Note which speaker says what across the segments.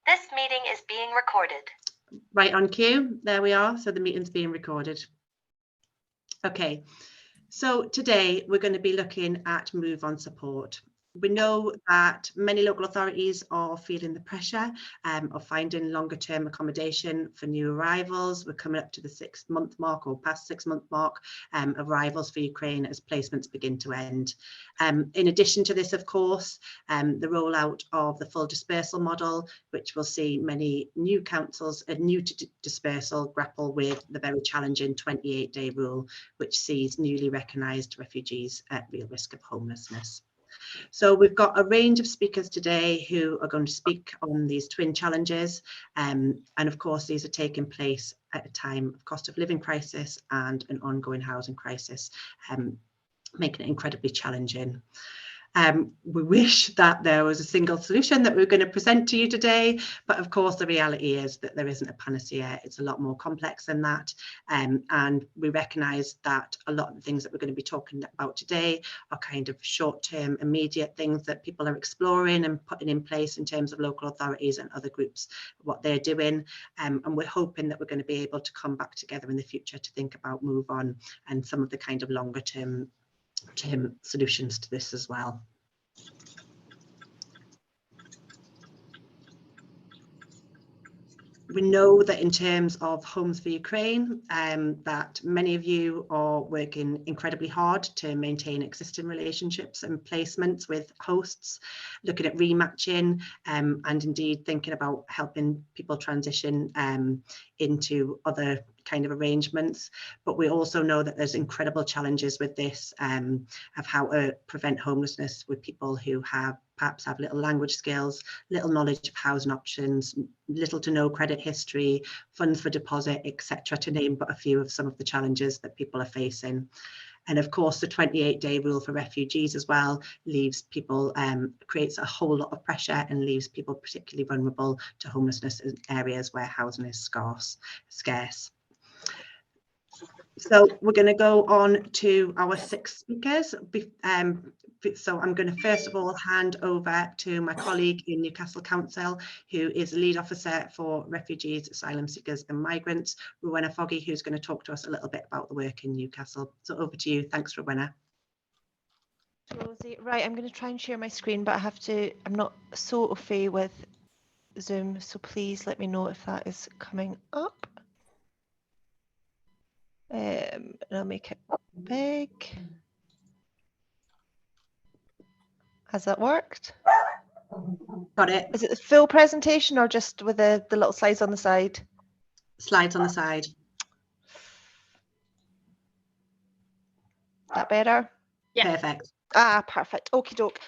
Speaker 1: This meeting is being recorded.
Speaker 2: Right on cue. There we are. So the meeting's being recorded. Okay. So today we're going to be looking at move on support. We know that many local authorities are feeling the pressure of finding longer term accommodation for new arrivals. We're coming up to the 6-month mark or past 6-month mark of arrivals for Ukraine as placements begin to end. In addition to this, of course, the rollout of the full dispersal model, which will see many new councils new to dispersal grapple with the very challenging 28-day rule, which sees newly recognised refugees at real risk of homelessness. So we've got a range of speakers today who are going to speak on these twin challenges. And of course, these are taking place at a time of cost of living crisis and an ongoing housing crisis, making it incredibly challenging. We wish that there was a single solution that we were going to present to you today, but of course the reality is that there isn't a panacea. It's a lot more complex than that, and we recognise that a lot of the things that we're going to be talking about today are kind of short-term, immediate things that people are exploring and putting in place in terms of local authorities and other groups, what they're doing, and we're hoping that we're going to be able to come back together in the future to think about move on and some of the kind of longer term solutions to this as well. We know that in terms of Homes for Ukraine, that many of you are working incredibly hard to maintain existing relationships and placements with hosts, looking at rematching and indeed thinking about helping people transition into other kind of arrangements. But we also know that there's incredible challenges with this of how to prevent homelessness with people who perhaps have little language skills, little knowledge of housing options, little to no credit history, funds for deposit, etc., to name but a few of some of the challenges that people are facing. And of course, the 28-day rule for refugees as well leaves people, creates a whole lot of pressure and leaves people particularly vulnerable to homelessness in areas where housing is scarce. So we're going to go on to our 6 speakers. So I'm going to first of all hand over to my colleague in Newcastle Council, who is lead officer for refugees, asylum seekers and migrants, Rowena Foggy, who's going to talk to us a little bit about the work in Newcastle. So over to you. Thanks, Rowena.
Speaker 3: Rosie, right, I'm going to try and share my screen, but I'm not so au fait with Zoom, so please let me know if that is coming up. And I'll make it big. Has that worked?
Speaker 2: Got it.
Speaker 3: Is it the full presentation or just with the little slides on the side?
Speaker 2: Slides on the side.
Speaker 3: That better?
Speaker 2: Yeah. Perfect.
Speaker 3: Perfect. Okie doke.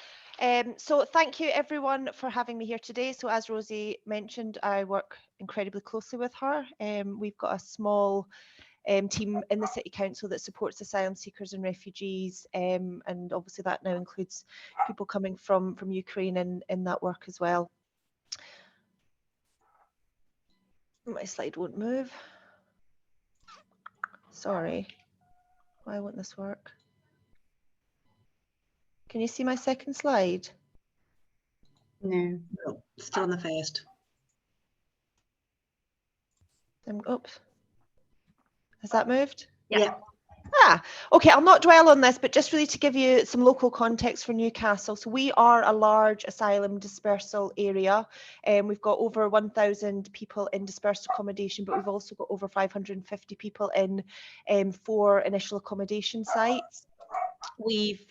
Speaker 3: So thank you everyone for having me here today. So as Rosie mentioned, I work incredibly closely with her. We've got a small team in the City Council that supports asylum seekers and refugees, and obviously that now includes people coming from Ukraine in that work as well. My slide won't move. Sorry. Why won't this work? Can you see my second slide?
Speaker 2: No, still on the first.
Speaker 3: Oops. Has that moved?
Speaker 2: Yeah.
Speaker 3: Okay, I'll not dwell on this, but just really to give you some local context for Newcastle. So we are a large asylum dispersal area, and we've got over 1,000 people in dispersed accommodation, but we've also got over 550 people in 4 initial accommodation sites. We've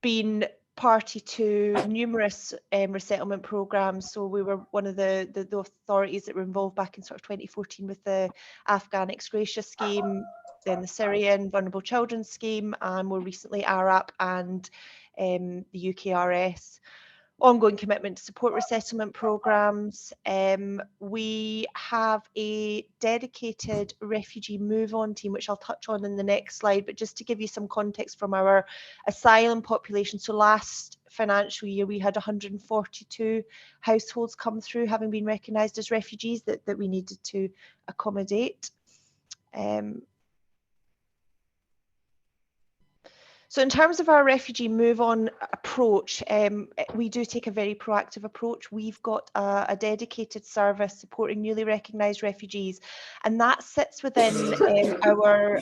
Speaker 3: been party to numerous resettlement programs. So we were one of the authorities that were involved back in sort of 2014 with the Afghan ex gratia scheme, then the Syrian vulnerable children scheme, and more recently ARAP and the UKRS. Ongoing commitment to support resettlement programs. We have a dedicated refugee move on team, which I'll touch on in the next slide, but just to give you some context from our asylum population. So last financial year, we had 142 households come through, having been recognised as refugees that we needed to accommodate. So in terms of our refugee move on approach, we do take a very proactive approach. We've got a dedicated service supporting newly recognised refugees, and that sits within our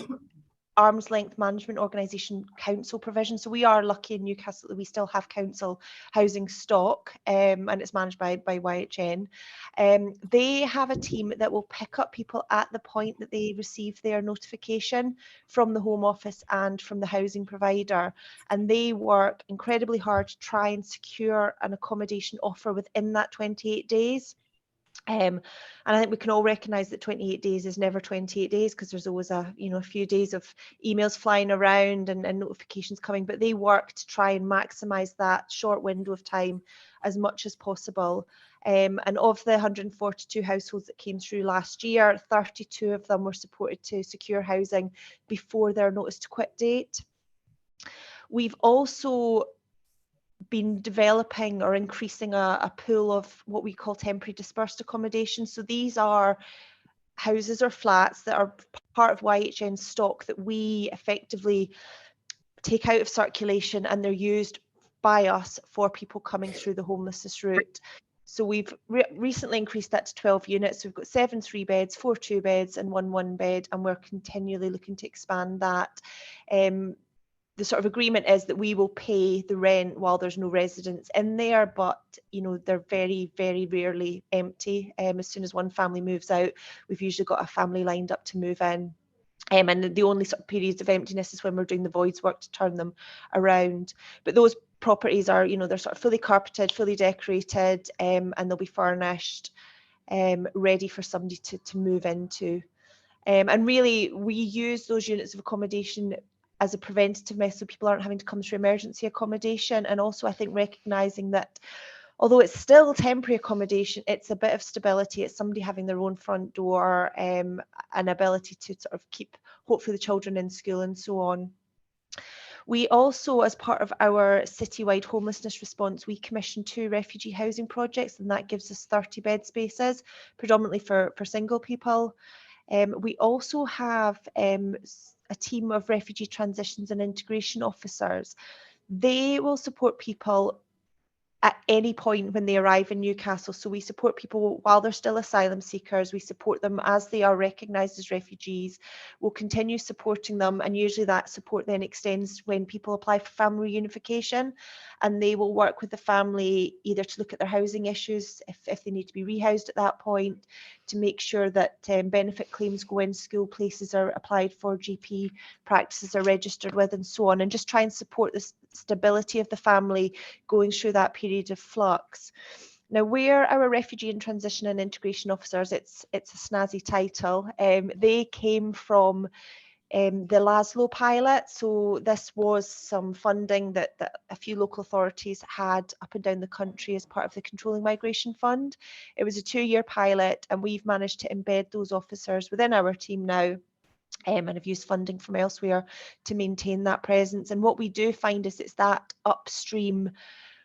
Speaker 3: arm's length management organisation council provision. So we are lucky in Newcastle that we still have council housing stock, and it's managed by YHN. They have a team that will pick up people at the point that they receive their notification from the Home Office and from the housing provider, and they work incredibly hard to try and secure an accommodation offer within that 28 days. And I think we can all recognise that 28 days is never 28 days, because there's always a few days of emails flying around and notifications coming, but they work to try and maximise that short window of time as much as possible. And of the 142 households that came through last year, 32 of them were supported to secure housing before their notice to quit date. We've also been developing or increasing a pool of what we call temporary dispersed accommodation. So these are houses or flats that are part of YHN stock that we effectively take out of circulation, and they're used by us for people coming through the homelessness route. So we've recently increased that to 12 units. We've got 7 3-beds, 4 2-beds and 1 1-bed, and we're continually looking to expand that. The sort of agreement is that we will pay the rent while there's no residents in there, but they're very, very rarely empty. As soon as one family moves out, we've usually got a family lined up to move in. And the only sort of periods of emptiness is when we're doing the voids work to turn them around. But those properties are, they're sort of fully carpeted, fully decorated, and they'll be furnished, ready for somebody to move into. And really, we use those units of accommodation as a preventative measure, so people aren't having to come through emergency accommodation. And also, I think, recognising that although it's still temporary accommodation, it's a bit of stability. It's somebody having their own front door, an ability to sort of keep, hopefully, the children in school and so on. We also, as part of our citywide homelessness response, we commissioned 2 refugee housing projects, and that gives us 30 bed spaces, predominantly for single people. We also have a team of refugee transitions and integration officers. They will support people at any point when they arrive in Newcastle. So we support people while they're still asylum seekers. We support them as they are recognised as refugees. We'll continue supporting them, and usually that support then extends when people apply for family reunification, and they will work with the family either to look at their housing issues, if they need to be rehoused at that point, to make sure that benefit claims go in, school places are applied for, GP practices are registered with, and so on, and just try and support the stability of the family going through that period of flux. Now, we're our refugee and transition and integration officers. It's a snazzy title. They came from the Laszlo pilot. So this was some funding that a few local authorities had up and down the country as part of the Controlling Migration Fund. It was a 2-year pilot, and we've managed to embed those officers within our team now. And have used funding from elsewhere to maintain that presence. And what we do find is it's that upstream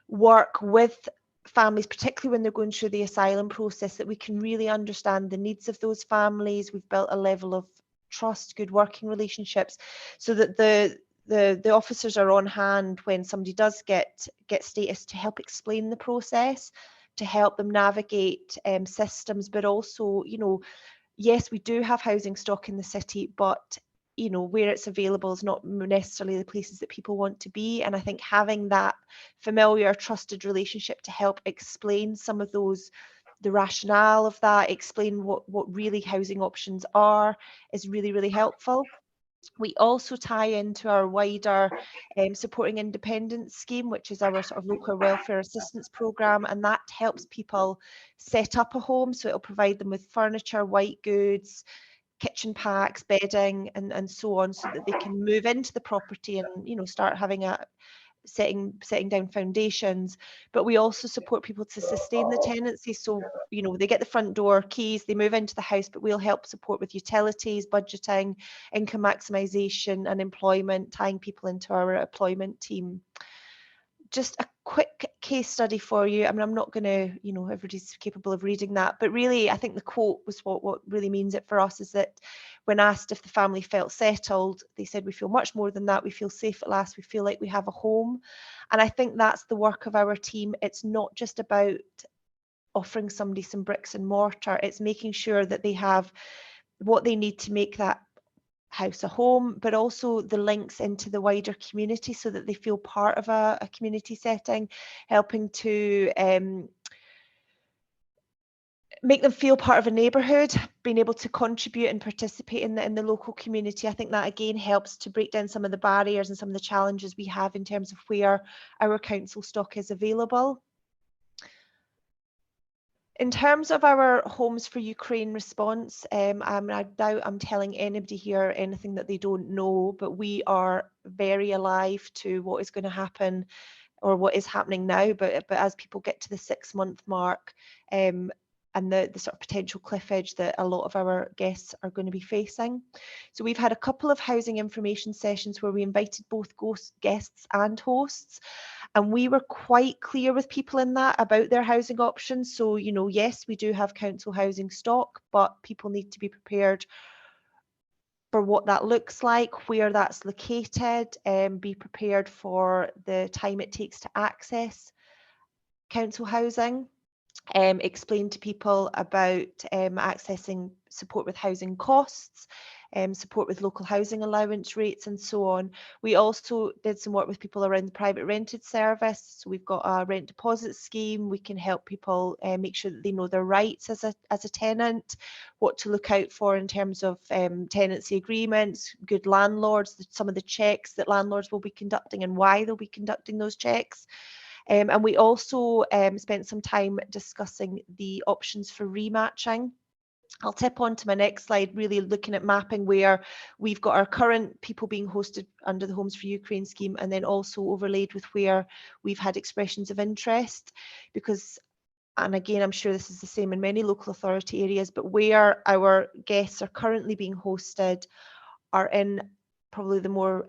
Speaker 3: work with families, particularly when they're going through the asylum process, that we can really understand the needs of those families. We've built a level of trust, good working relationships, so that the officers are on hand when somebody does get status, to help explain the process, to help them navigate systems, but also, yes, we do have housing stock in the city, but where it's available is not necessarily the places that people want to be. And I think having that familiar, trusted relationship to help explain some of those, the rationale of that, explain what really housing options are, is really, really helpful. We also tie into our wider supporting independence scheme, which is our sort of local welfare assistance programme, and that helps people set up a home. So it'll provide them with furniture, white goods, kitchen packs, bedding, and so on, so that they can move into the property and start having setting down foundations. But we also support people to sustain the tenancy. So they get the front door keys, they move into the house, but we'll help support with utilities, budgeting, income maximisation and employment, tying people into our employment team. Just a quick case study for you. I mean, I'm not going to, everybody's capable of reading that, but really, I think the quote was what really means it for us, is that when asked if the family felt settled, they said, "We feel much more than that. We feel safe at last. We feel like we have a home." And I think that's the work of our team. It's not just about offering somebody some bricks and mortar. It's making sure that they have what they need to make that house a home, but also the links into the wider community so that they feel part of a community setting, helping to make them feel part of a neighbourhood, being able to contribute and participate in the local community. I think that again helps to break down some of the barriers and some of the challenges we have in terms of where our council stock is available. In terms of our Homes for Ukraine response, I doubt I'm telling anybody here anything that they don't know, but we are very alive to what is going to happen or what is happening now. But as people get to the 6-month mark, and the sort of potential cliff edge that a lot of our guests are going to be facing. So we've had a couple of housing information sessions where we invited both guests and hosts, and we were quite clear with people in that about their housing options. So, yes, we do have council housing stock, but people need to be prepared for what that looks like, where that's located, and be prepared for the time it takes to access council housing. Explain to people about accessing support with housing costs, support with local housing allowance rates, and so on. We also did some work with people around the private rented service. So we've got a rent deposit scheme. We can help people make sure that they know their rights as a tenant, what to look out for in terms of tenancy agreements, good landlords, some of the checks that landlords will be conducting and why they'll be conducting those checks. And we also spent some time discussing the options for rematching. I'll tip on to my next slide, really looking at mapping where we've got our current people being hosted under the Homes for Ukraine scheme, and then also overlaid with where we've had expressions of interest. Because, and again, I'm sure this is the same in many local authority areas, but where our guests are currently being hosted are in probably the more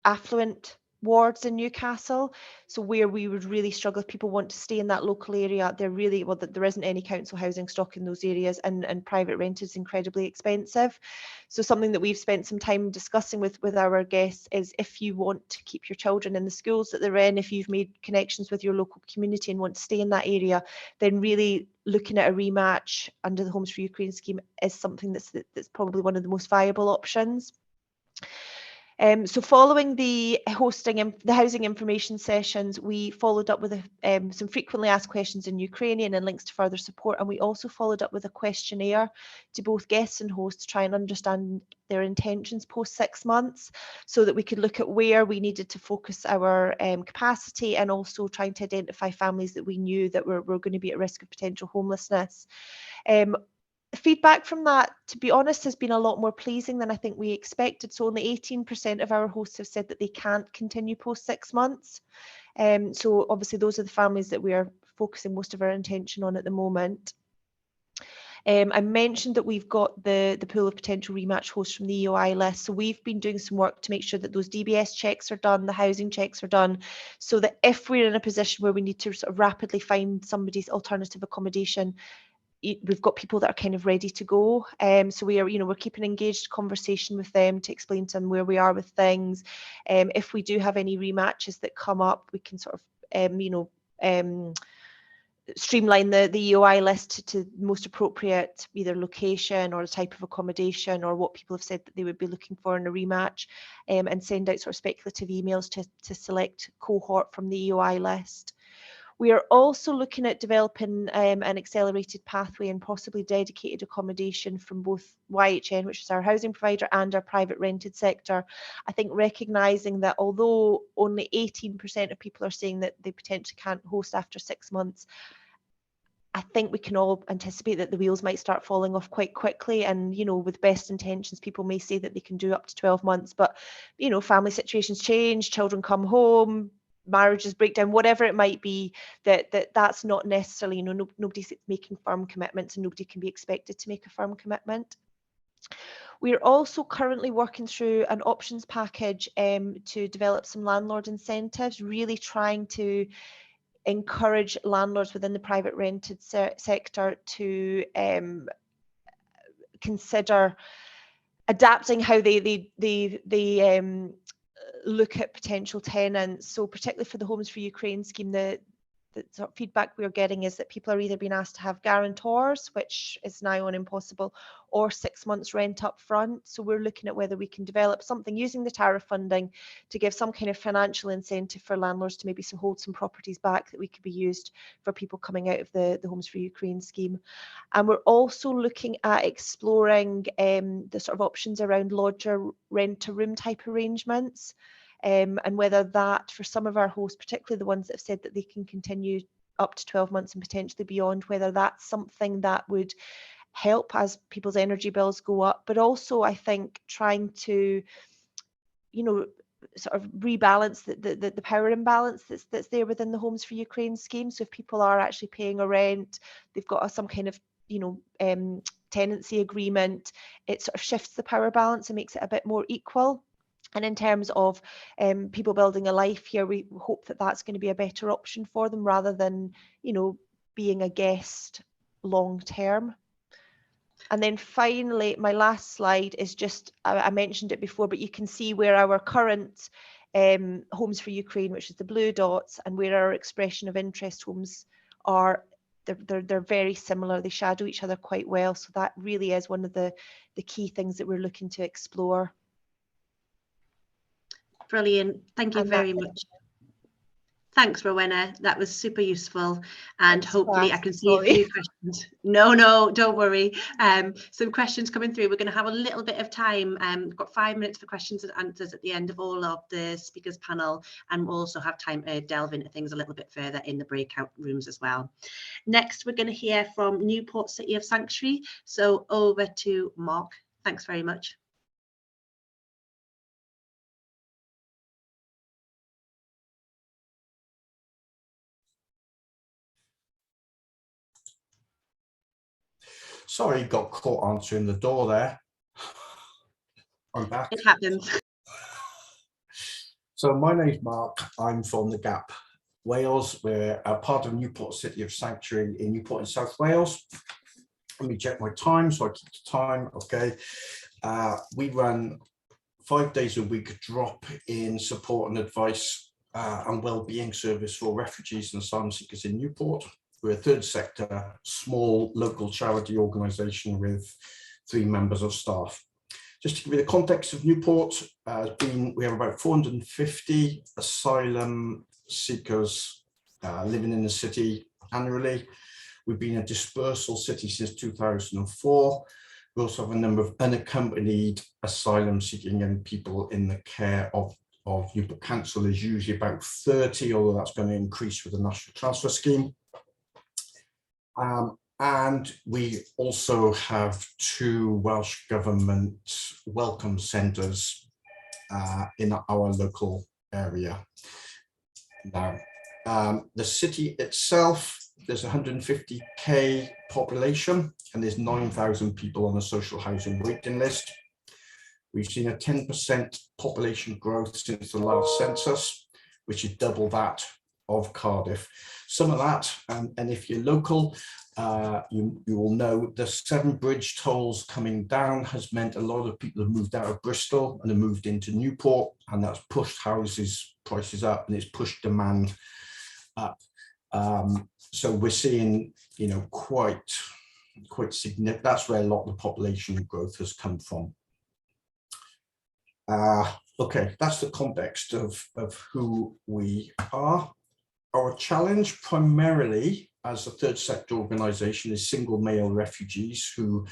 Speaker 3: affluent wards in Newcastle. So where we would really struggle if people want to stay in that local area, there isn't any council housing stock in those areas, and private rent is incredibly expensive. So something that we've spent some time discussing with our guests is, if you want to keep your children in the schools that they're in, if you've made connections with your local community and want to stay in that area, then really looking at a rematch under the Homes for Ukraine scheme is something that's probably one of the most viable options. So following the housing information sessions, we followed up with some frequently asked questions in Ukrainian and links to further support, and we also followed up with a questionnaire to both guests and hosts to try and understand their intentions post 6 months, so that we could look at where we needed to focus our capacity, and also trying to identify families that we knew that were going to be at risk of potential homelessness. Feedback from that, to be honest, has been a lot more pleasing than I think we expected. So only 18% of our hosts have said that they can't continue post 6 months. So obviously those are the families that we are focusing most of our attention on at the moment. I mentioned that we've got the pool of potential rematch hosts from the EOI list. So we've been doing some work to make sure that those DBS checks are done, the housing checks are done, so that if we're in a position where we need to sort of rapidly find somebody's alternative accommodation, we've got people that are kind of ready to go. So we are, we're keeping engaged conversation with them to explain to them where we are with things. If we do have any rematches that come up, we can sort of, streamline the EOI list to the most appropriate either location or the type of accommodation or what people have said that they would be looking for in a rematch, and send out sort of speculative emails to select cohort from the EOI list. We are also looking at developing an accelerated pathway and possibly dedicated accommodation from both YHN, which is our housing provider, and our private rented sector. I think recognising that although only 18% of people are saying that they potentially can't host after 6 months, I think we can all anticipate that the wheels might start falling off quite quickly. And, with best intentions, people may say that they can do up to 12 months, but, family situations change, children come home, marriages break down, whatever it might be, that's not necessarily, nobody's making firm commitments, and nobody can be expected to make a firm commitment. We're also currently working through an options package to develop some landlord incentives, really trying to encourage landlords within the private rented sector to consider adapting how they look at potential tenants. So particularly for the Homes for Ukraine scheme, the sort of feedback we're getting is that people are either being asked to have guarantors, which is now on impossible, or 6 months rent up front. So we're looking at whether we can develop something using the tariff funding to give some kind of financial incentive for landlords to maybe hold some properties back that we could be used for people coming out of the Homes for Ukraine scheme. And we're also looking at exploring the sort of options around lodger rent to room type arrangements. And whether that, for some of our hosts, particularly the ones that have said that they can continue up to 12 months and potentially beyond, whether that's something that would help as people's energy bills go up, but also I think trying to, you know, sort of rebalance the power imbalance that's there within the Homes for Ukraine scheme. So if people are actually paying a rent, they've got some kind of, you know, tenancy agreement, it sort of shifts the power balance and makes it a bit more equal. And in terms of people building a life here, we hope that that's going to be a better option for them rather than, you know, being a guest long term. And then finally, my last slide is just, I mentioned it before, but you can see where our current Homes for Ukraine, which is the blue dots, and where our expression of interest homes are. They're very similar. They shadow each other quite well. So that really is one of the key things that we're looking to explore.
Speaker 2: Brilliant. Thank you very much. Thanks, Rowena. That was super useful. And hopefully I can see a few questions. No, don't worry. Some questions coming through. We're going to have a little bit of time. We've got 5 minutes for questions and answers at the end of all of the speakers panel. And we'll also have time to delve into things a little bit further in the breakout rooms as well. Next, we're going to hear from Newport City of Sanctuary. So over to Mark. Thanks very much.
Speaker 4: Sorry, got caught answering the door there. I'm back.
Speaker 2: It happens.
Speaker 4: So my name's Mark. I'm from the Gap, Wales. We're a part of Newport City of Sanctuary in Newport in South Wales. Let me check my time, so I keep the time. Okay. We run 5 days a week drop-in support and advice and wellbeing service for refugees and asylum seekers in Newport. We're a third sector, small local charity organisation with 3 members of staff. Just to give you the context of Newport, we have about 450 asylum seekers living in the city annually. We've been a dispersal city since 2004. We also have a number of unaccompanied asylum seeking young people in the care of Newport Council. Is usually about 30, although that's going to increase with the National Transfer Scheme. And we also have 2 Welsh Government welcome centres in our local area. Now, the city itself, there's 150k population and there's 9,000 people on the social housing waiting list. We've seen a 10% population growth since the last census, which is double that of Cardiff. Some of that, and if you're local, you will know the 7 bridge tolls coming down has meant a lot of people have moved out of Bristol and have moved into Newport, and that's pushed houses prices up and it's pushed demand up. So we're seeing, you know, quite significant. That's where a lot of the population growth has come from. Okay, that's the context of who we are. Our challenge primarily as a third sector organisation is single male refugees who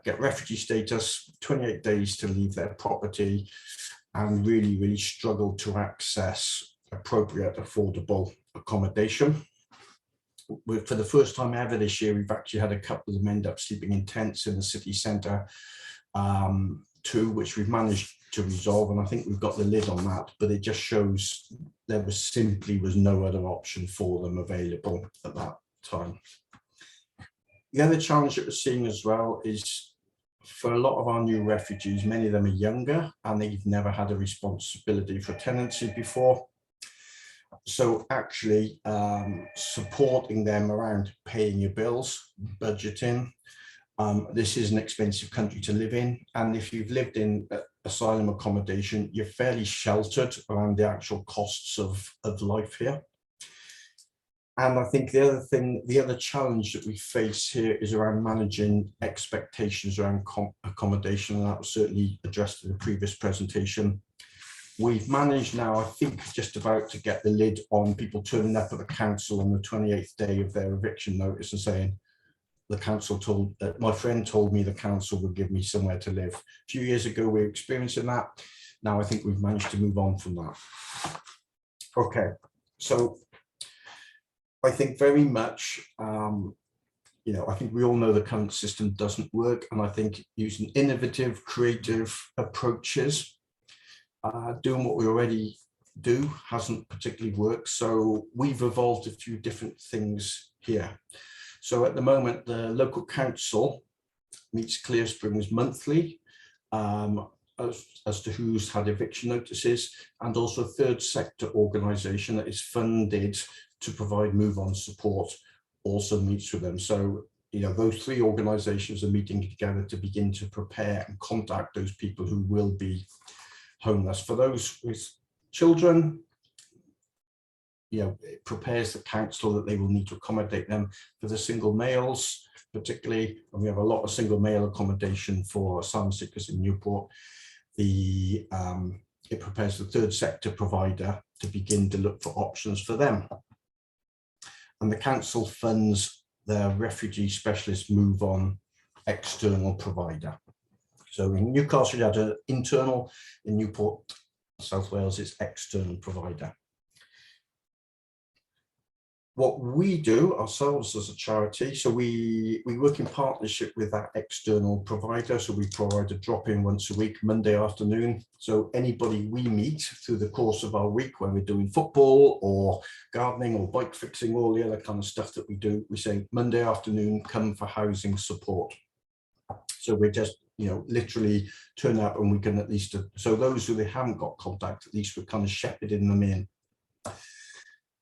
Speaker 4: get refugee status, 28 days to leave their property, and really struggle to access appropriate, affordable accommodation. For the first time ever this year, we've actually had a couple of them end up sleeping in tents in the city centre too, which we've managed to resolve, and I think we've got the lid on that, but it just shows there simply was no other option for them available at that time. The other challenge that we're seeing as well is for a lot of our new refugees, many of them are younger and they've never had a responsibility for tenancy before. So actually supporting them around paying your bills, budgeting. This is an expensive country to live in. And if you've lived in asylum accommodation, you're fairly sheltered around the actual costs of life here. And I think the other challenge that we face here is around managing expectations around accommodation. And that was certainly addressed in the previous presentation. We've managed now, I think, just about to get the lid on people turning up at the council on the 28th day of their eviction notice and saying, the council told, my friend told me the council would give me somewhere to live. A few years ago, we were experiencing that. Now I think we've managed to move on from that. Okay, so I think very much, you know, I think we all know the current system doesn't work. And I think using innovative, creative approaches, doing what we already do hasn't particularly worked. So we've evolved a few different things here. So at the moment, the local council meets Clear Springs monthly as to who's had eviction notices, and also a third sector organisation that is funded to provide move-on support also meets with them. So, you know, those three organisations are meeting together to begin to prepare and contact those people who will be homeless. For those with children, you know, it prepares the council that they will need to accommodate them. For the single males, particularly, and we have a lot of single male accommodation for asylum seekers in Newport, it prepares the third sector provider to begin to look for options for them. And the council funds the refugee specialist move on external provider. So in Newcastle, you had an internal, in Newport, South Wales, it's external provider. What we do ourselves as a charity, so we work in partnership with that external provider. So we provide a drop-in once a week, Monday afternoon. So anybody we meet through the course of our week, when we're doing football or gardening or bike fixing, all the other kind of stuff that we do, we say Monday afternoon, come for housing support. So we're just, you know, literally turn up and we can at least, so those who they haven't got contact, at least we're kind of shepherding them in.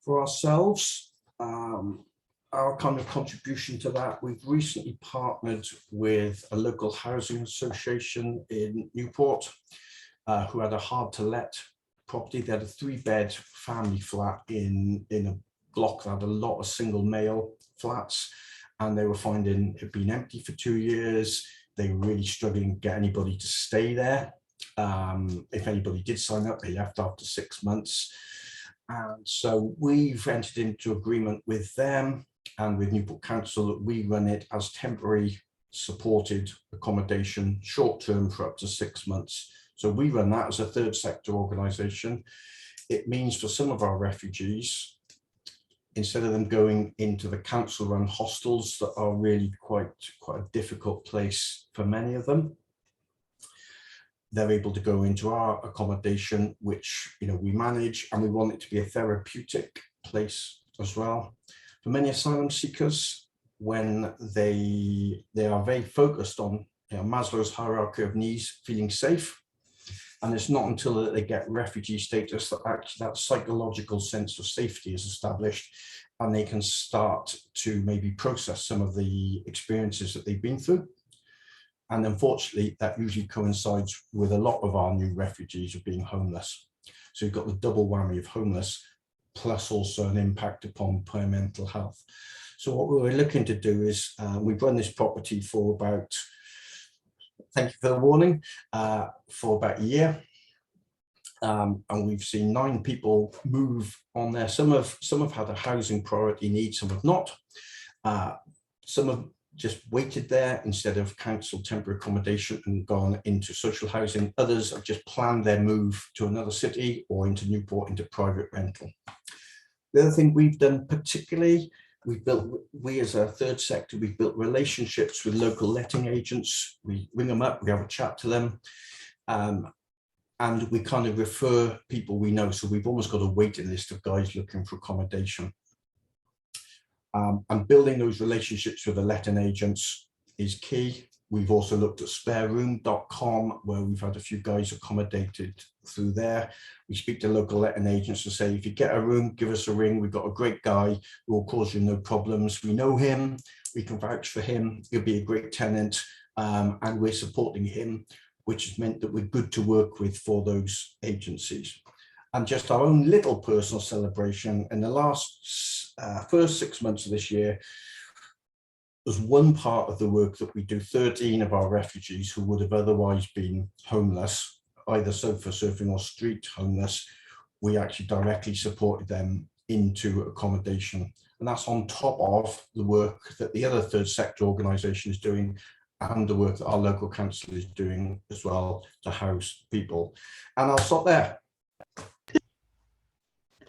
Speaker 4: For ourselves, our kind of contribution to that, we've recently partnered with a local housing association in Newport who had a hard to let property. They had a 3-bed family flat in a block that had a lot of single male flats, and they were finding it being empty for 2 years. They were really struggling to get anybody to stay there. If anybody did sign up, they left after 6 months. And so we've entered into agreement with them and with Newport Council that we run it as temporary supported accommodation, short term for up to 6 months. So we run that as a third sector organisation. It means for some of our refugees, instead of them going into the council run hostels that are really quite a difficult place for many of them, they're able to go into our accommodation, which, you know, we manage, and we want it to be a therapeutic place as well. For many asylum seekers, when they are very focused on, you know, Maslow's hierarchy of needs, feeling safe, and it's not until they get refugee status that actually that psychological sense of safety is established, and they can start to maybe process some of the experiences that they've been through. And unfortunately, that usually coincides with a lot of our new refugees of being homeless. So you've got the double whammy of homeless, plus also an impact upon their mental health. So what we're looking to do is, we've run this property for about, thank you for the warning, for about a year. And we've seen 9 people move on there. Some have had a housing priority need, some have not. Some have just waited there instead of council temporary accommodation and gone into social housing. Others have just planned their move to another city or into Newport into private rental. The other thing we've done particularly, we as a third sector, we've built relationships with local letting agents. We ring them up, we have a chat to them, and we kind of refer people we know. So we've almost got a waiting list of guys looking for accommodation. And building those relationships with the letting agents is key. We've also looked at spareroom.com, where we've had a few guys accommodated through there. We speak to local letting agents and say, if you get a room, give us a ring. We've got a great guy who will cause you no problems. We know him, we can vouch for him. He'll be a great tenant, and we're supporting him, which has meant that we're good to work with for those agencies. And just our own little personal celebration, in the last first 6 months of this year, as one part of the work that we do, 13 of our refugees who would have otherwise been homeless, either sofa surfing or street homeless, we actually directly supported them into accommodation. And that's on top of the work that the other third sector organisation is doing, and the work that our local council is doing as well to house people. And I'll stop there.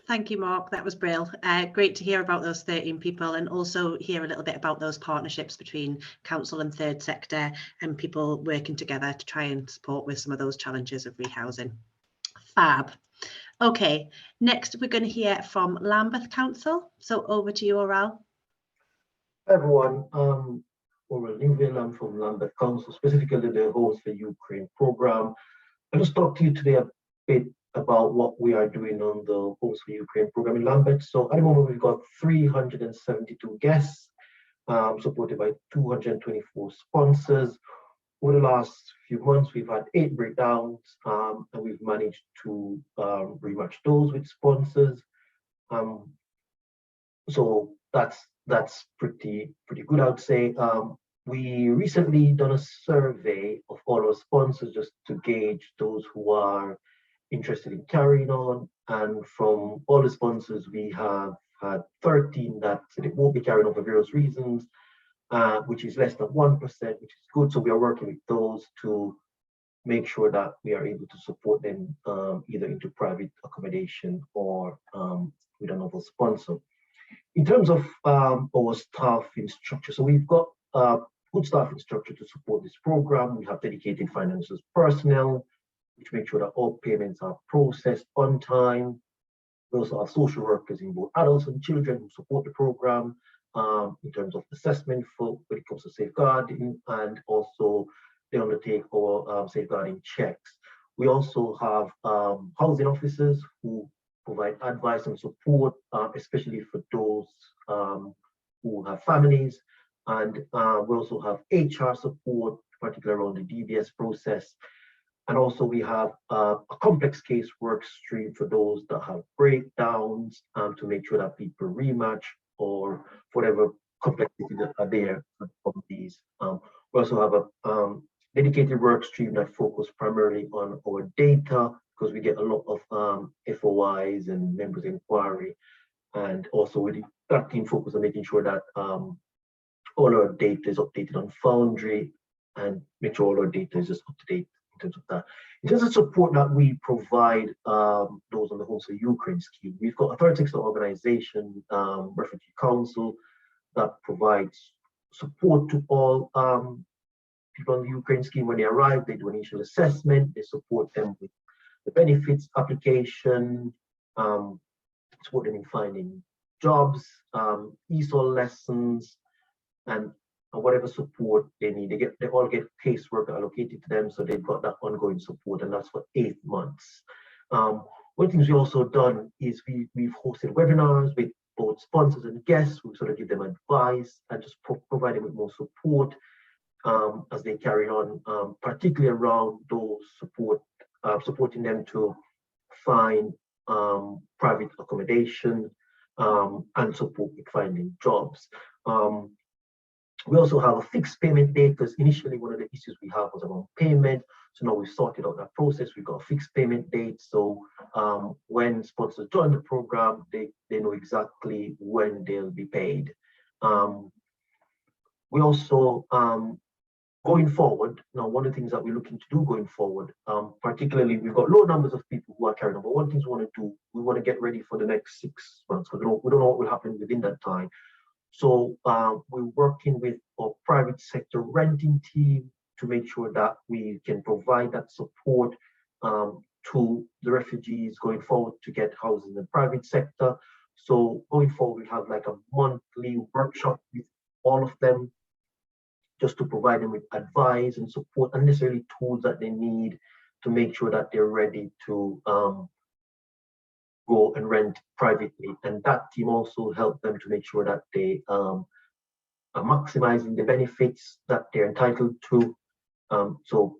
Speaker 2: Thank you, Mark. That was brilliant. Great to hear about those 13 people, and also hear a little bit about those partnerships between council and third sector and people working together to try and support with some of those challenges of rehousing. Fab. Okay, next we're going to hear from Lambeth Council. So over to you, Oral.
Speaker 5: Hi everyone, Oral Newville. I'm from Lambeth Council, specifically the Homes for Ukraine program. I'll just talk to you today a bit about what we are doing on the Homes for Ukraine program in Lambeth. So at the moment, we've got 372 guests, supported by 224 sponsors. Over the last few months, we've had 8 breakdowns, and we've managed to rematch those with sponsors. So that's pretty good, I would say. We recently done a survey of all our sponsors just to gauge those who are interested in carrying on, and from all the sponsors we have had 13 that said it won't be carrying on for various reasons, which is less than 1%, which is good. So we are working with those to make sure that we are able to support them either into private accommodation or with another sponsor. In terms of our staffing structure, so we've got good staffing structure to support this program. We have dedicated financial personnel, which make sure that all payments are processed on time. We also have social workers in both adults and children who support the program in terms of assessment for when it comes to safeguarding, and also they undertake our safeguarding checks. We also have housing officers who provide advice and support, especially for those who have families. And we also have HR support, particularly around the DBS process. And also we have a complex case work stream for those that have breakdowns, to make sure that people rematch or whatever complexities that are there from these. We also have a dedicated work stream that focus primarily on our data, because we get a lot of FOIs and members inquiry. And also with that team focus on making sure that all our data is updated on Foundry, and make sure all our data is just up to date in terms of that. In terms of support that we provide those on the Homes for Ukraine scheme, we've got a third sector organization, Refugee Council, that provides support to all people on the Ukraine scheme. When they arrive, they do an initial assessment, they support them with the benefits application, support them in finding jobs, ESOL lessons, and whatever support they need. They all get casework allocated to them, so they've got that ongoing support, and that's for 8 months. One of the things we've also done is we've hosted webinars with both sponsors and guests. We sort of give them advice and just provide them with more support as they carry on, particularly around those supporting them to find private accommodation and support with finding jobs. We also have a fixed payment date, because initially one of the issues we have was around payment. So now we've sorted out that process. We've got a fixed payment date. So when sponsors join the program, they know exactly when they'll be paid. We also, going forward, now one of the things that we're looking to do going forward, particularly we've got low numbers of people who are carrying on, but one of the things we want to do, we want to get ready for the next 6 months, because we don't know what will happen within that time. So we're working with our private sector renting team to make sure that we can provide that support to the refugees going forward to get housing in the private sector. So going forward, we have like a monthly workshop with all of them just to provide them with advice and support, and necessarily tools that they need to make sure that they're ready to go and rent privately. And that team also helped them to make sure that they are maximizing the benefits that they're entitled to. So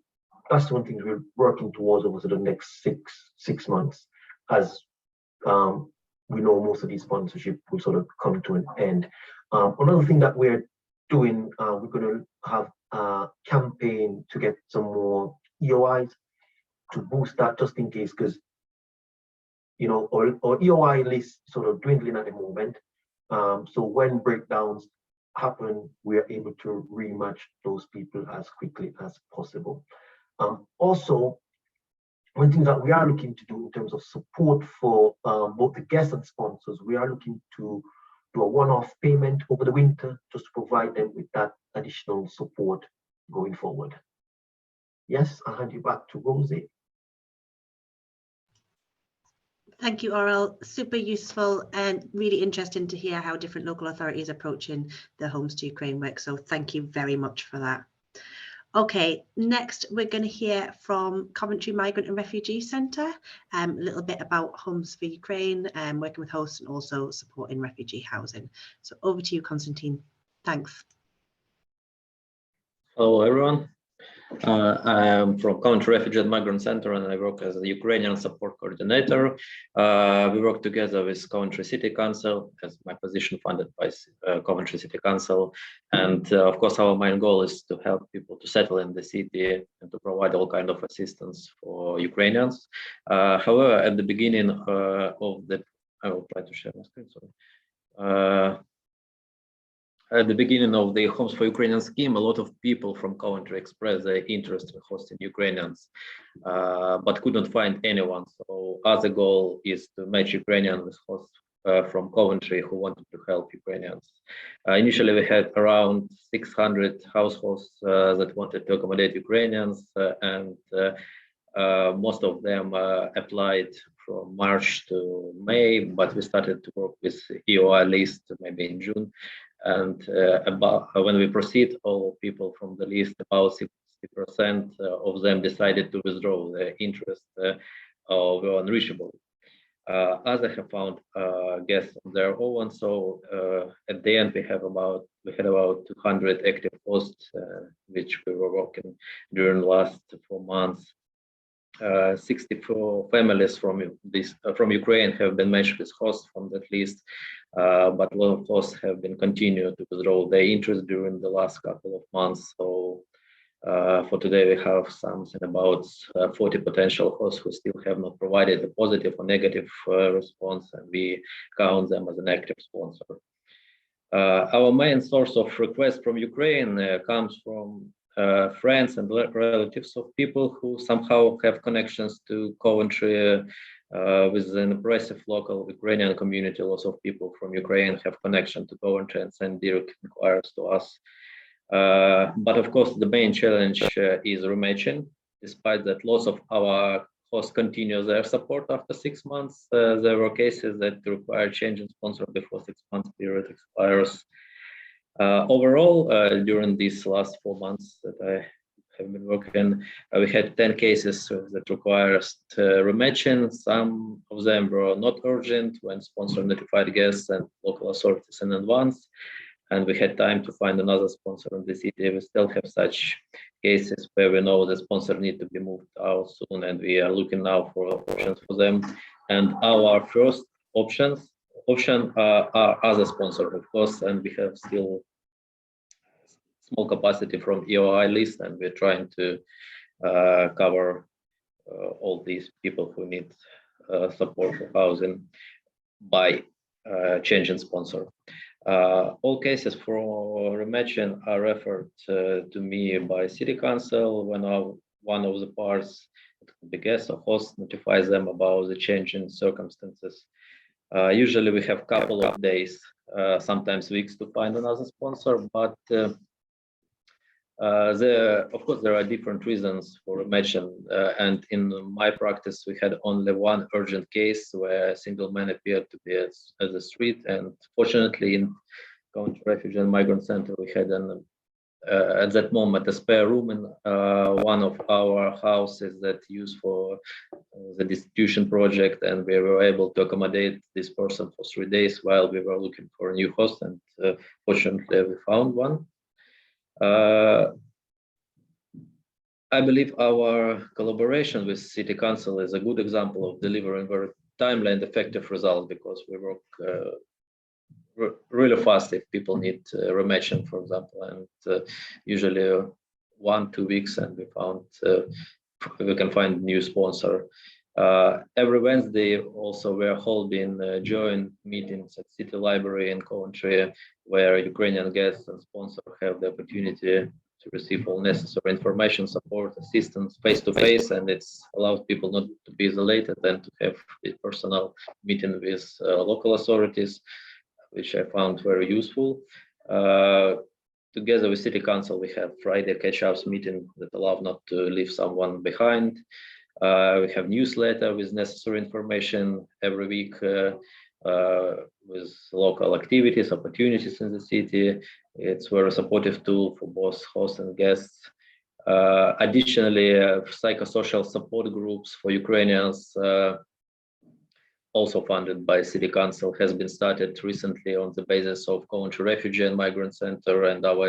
Speaker 5: that's one thing we're working towards over the next six months, as we know most of these sponsorship will sort of come to an end. Another thing that we're doing, we're going to have a campaign to get some more EOIs to boost that, just in case, because our EOI list sort of dwindling at the moment. So when breakdowns happen, we are able to rematch those people as quickly as possible. Also, one thing that we are looking to do in terms of support for both the guests and sponsors, we are looking to do a one-off payment over the winter just to provide them with that additional support going forward. Yes, I'll hand you back to Rosie.
Speaker 2: Thank you, Oral. Super useful and really interesting to hear how different local authorities are approaching the Homes to Ukraine work. So thank you very much for that. Okay, next we're going to hear from Coventry Migrant and Refugee Centre, a little bit about Homes for Ukraine, working with hosts and also supporting refugee housing. So over to you, Constantine. Thanks.
Speaker 6: Hello, everyone. I am from Coventry Refugee and Migrant Center, and I work as a Ukrainian support coordinator. We work together with Coventry City Council, as my position funded by Coventry City Council. And of course, our main goal is to help people to settle in the city and to provide all kind of assistance for Ukrainians. However, at the beginning I will try to share my screen, sorry. At the beginning of the Homes for Ukrainian scheme, a lot of people from Coventry expressed their interest in hosting Ukrainians, but couldn't find anyone. So other goal is to match Ukrainians with hosts from Coventry who wanted to help Ukrainians. Initially, we had around 600 households that wanted to accommodate Ukrainians, and most of them applied from March to May, but we started to work with EOI list maybe in June. And when we proceed, all people from the list, about 60% of them decided to withdraw their interest or were unreachable. Others have found guests on their own. So at the end, we had about 200 active hosts, which we were working during the last 4 months. 64 families from Ukraine have been matched with hosts from that list, but a lot of hosts have been continued to withdraw their interest during the last couple of months. So for today, we have something about 40 potential hosts who still have not provided a positive or negative response, and we count them as an active sponsor. Our main source of requests from Ukraine comes from friends and relatives of people who somehow have connections to Coventry with an impressive local Ukrainian community. Lots of people from Ukraine have connection to Coventry and send direct inquiries to us. But of course, the main challenge is rematching. Despite that, lots of our hosts continue their support after 6 months. There were cases that require change in sponsor before 6 months period expires. Overall, during these last 4 months that I have been working, we had 10 cases that required rematching. Some of them were not urgent when sponsor notified guests and local authorities in advance, and we had time to find another sponsor in the city. We still have such cases where we know the sponsor need to be moved out soon, and we are looking now for options for them. And our first option are other sponsors, of course, and we have still small capacity from EOI list, and we're trying to cover all these people who need support for housing by changing sponsor. All cases for rematching are referred to me by City Council when one of the parts, the guest or host, notifies them about the change in circumstances. Usually we have a couple of days, sometimes weeks, to find another sponsor, but of course there are different reasons for rematching, and in my practice we had only one urgent case where a single man appeared to be at the street, and fortunately in Coventry Refugee and Migrant Center we had an at that moment a spare room in one of our houses that used for the distribution project, and we were able to accommodate this person for 3 days while we were looking for a new host, and fortunately we found one. I believe our collaboration with City Council is a good example of delivering very timely and effective results, because we work really fast if people need rematching, for example, and usually 1-2 weeks, and we can find new sponsor. Every Wednesday also we're holding joint meetings at City Library in Coventry, where Ukrainian guests and sponsors have the opportunity to receive all necessary information, support, assistance face-to-face, and it's allows people not to be isolated and to have a personal meeting with local authorities, which I found very useful. Together with City Council, we have Friday catch-ups meeting that allow not to leave someone behind. We have newsletter with necessary information every week with local activities, opportunities in the city. It's a very supportive tool for both hosts and guests. Additionally, psychosocial support groups for Ukrainians, also funded by City Council, has been started recently on the basis of Coventry Refugee and Migrant Center and our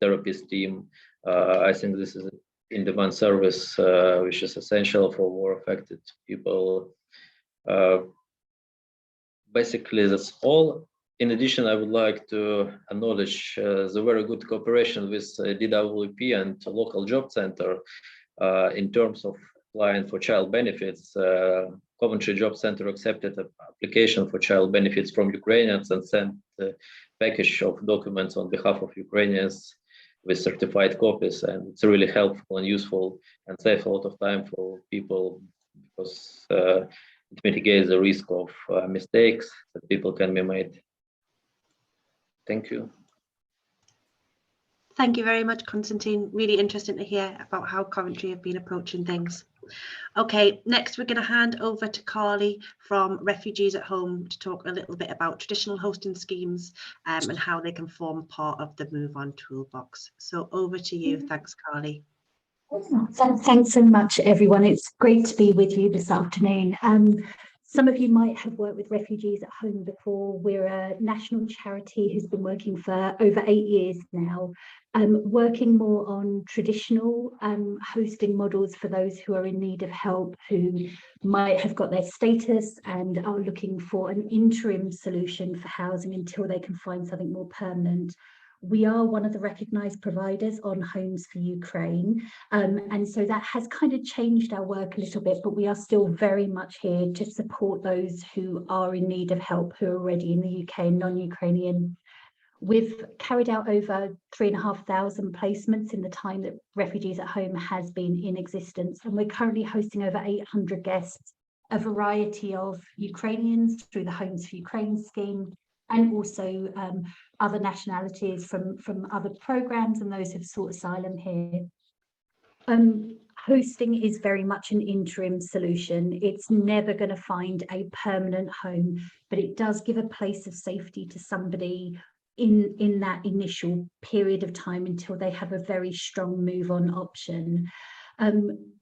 Speaker 6: therapist team. I think this is an in-demand service which is essential for war-affected people. Basically, that's all. In addition, I would like to acknowledge the very good cooperation with DWP and local job center in terms of applying for child benefits. Coventry Job Center accepted an application for child benefits from Ukrainians and sent a package of documents on behalf of Ukrainians with certified copies, and it's really helpful and useful and saves a lot of time for people, because it mitigates the risk of mistakes that people can be made. Thank you.
Speaker 2: Thank you very much, Konstantin. Really interesting to hear about how Coventry have been approaching things. Okay, next we're going to hand over to Carly from Refugees at Home to talk a little bit about traditional hosting schemes and how they can form part of the Move On toolbox. So over to you. Thanks, Carly.
Speaker 7: Thanks so much, everyone. It's great to be with you this afternoon. Some of you might have worked with Refugees at Home before. We're a national charity who's been working for over 8 years now, working more on traditional hosting models for those who are in need of help, who might have got their status and are looking for an interim solution for housing until they can find something more permanent. We are one of the recognised providers on Homes for Ukraine, and so that has kind of changed our work a little bit, but we are still very much here to support those who are in need of help, who are already in the UK, non-Ukrainian. We've carried out over 3,500 placements in the time that Refugees at Home has been in existence, and we're currently hosting over 800 guests, a variety of Ukrainians through the Homes for Ukraine scheme, and also other nationalities from other programs and those who've sought asylum here. Hosting is very much an interim solution. It's never going to find a permanent home, but it does give a place of safety to somebody in that initial period of time until they have a very strong move on option.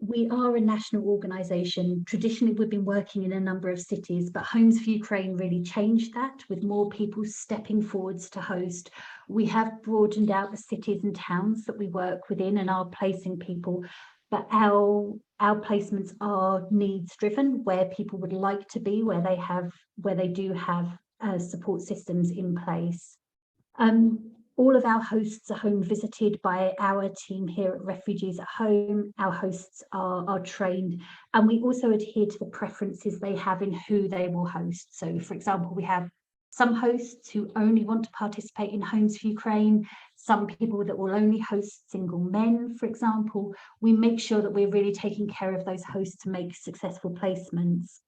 Speaker 7: We are a national organisation. Traditionally, we've been working in a number of cities, but Homes for Ukraine really changed that, with more people stepping forwards to host. We have broadened out the cities and towns that we work within and are placing people, but our placements are needs driven, where people would like to be, where they do have support systems in place. All of our hosts are home visited by our team here at Refugees at Home. Our hosts are trained, and we also adhere to the preferences they have in who they will host. So, for example, we have some hosts who only want to participate in Homes for Ukraine, some people that will only host single men, for example. We make sure that we're really taking care of those hosts to make successful placements.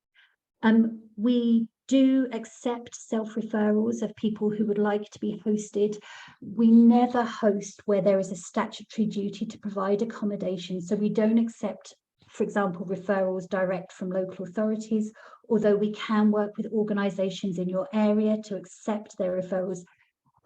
Speaker 7: We do accept self-referrals of people who would like to be hosted. We never host where there is a statutory duty to provide accommodation. So we don't accept, for example, referrals direct from local authorities, although we can work with organisations in your area to accept their referrals.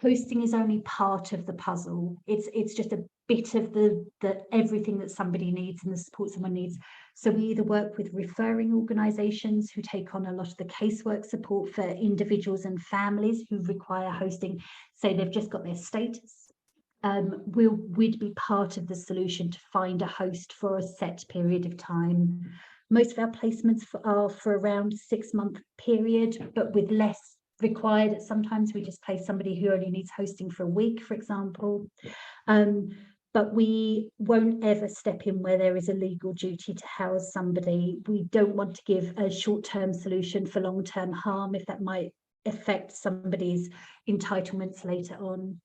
Speaker 7: hosting is only part of the puzzle. It's just a bit of the everything that somebody needs and the support someone needs. So we either work with referring organisations who take on a lot of the casework support for individuals and families who require hosting, say they've just got their status. We'd be part of the solution to find a host for a set period of time. Most of our placements are for around a 6-month period, but with less required. Sometimes we just place somebody who only needs hosting for a week, for example. But we won't ever step in where there is a legal duty to house somebody. We don't want to give a short-term solution for long-term harm if that might affect somebody's entitlements later on.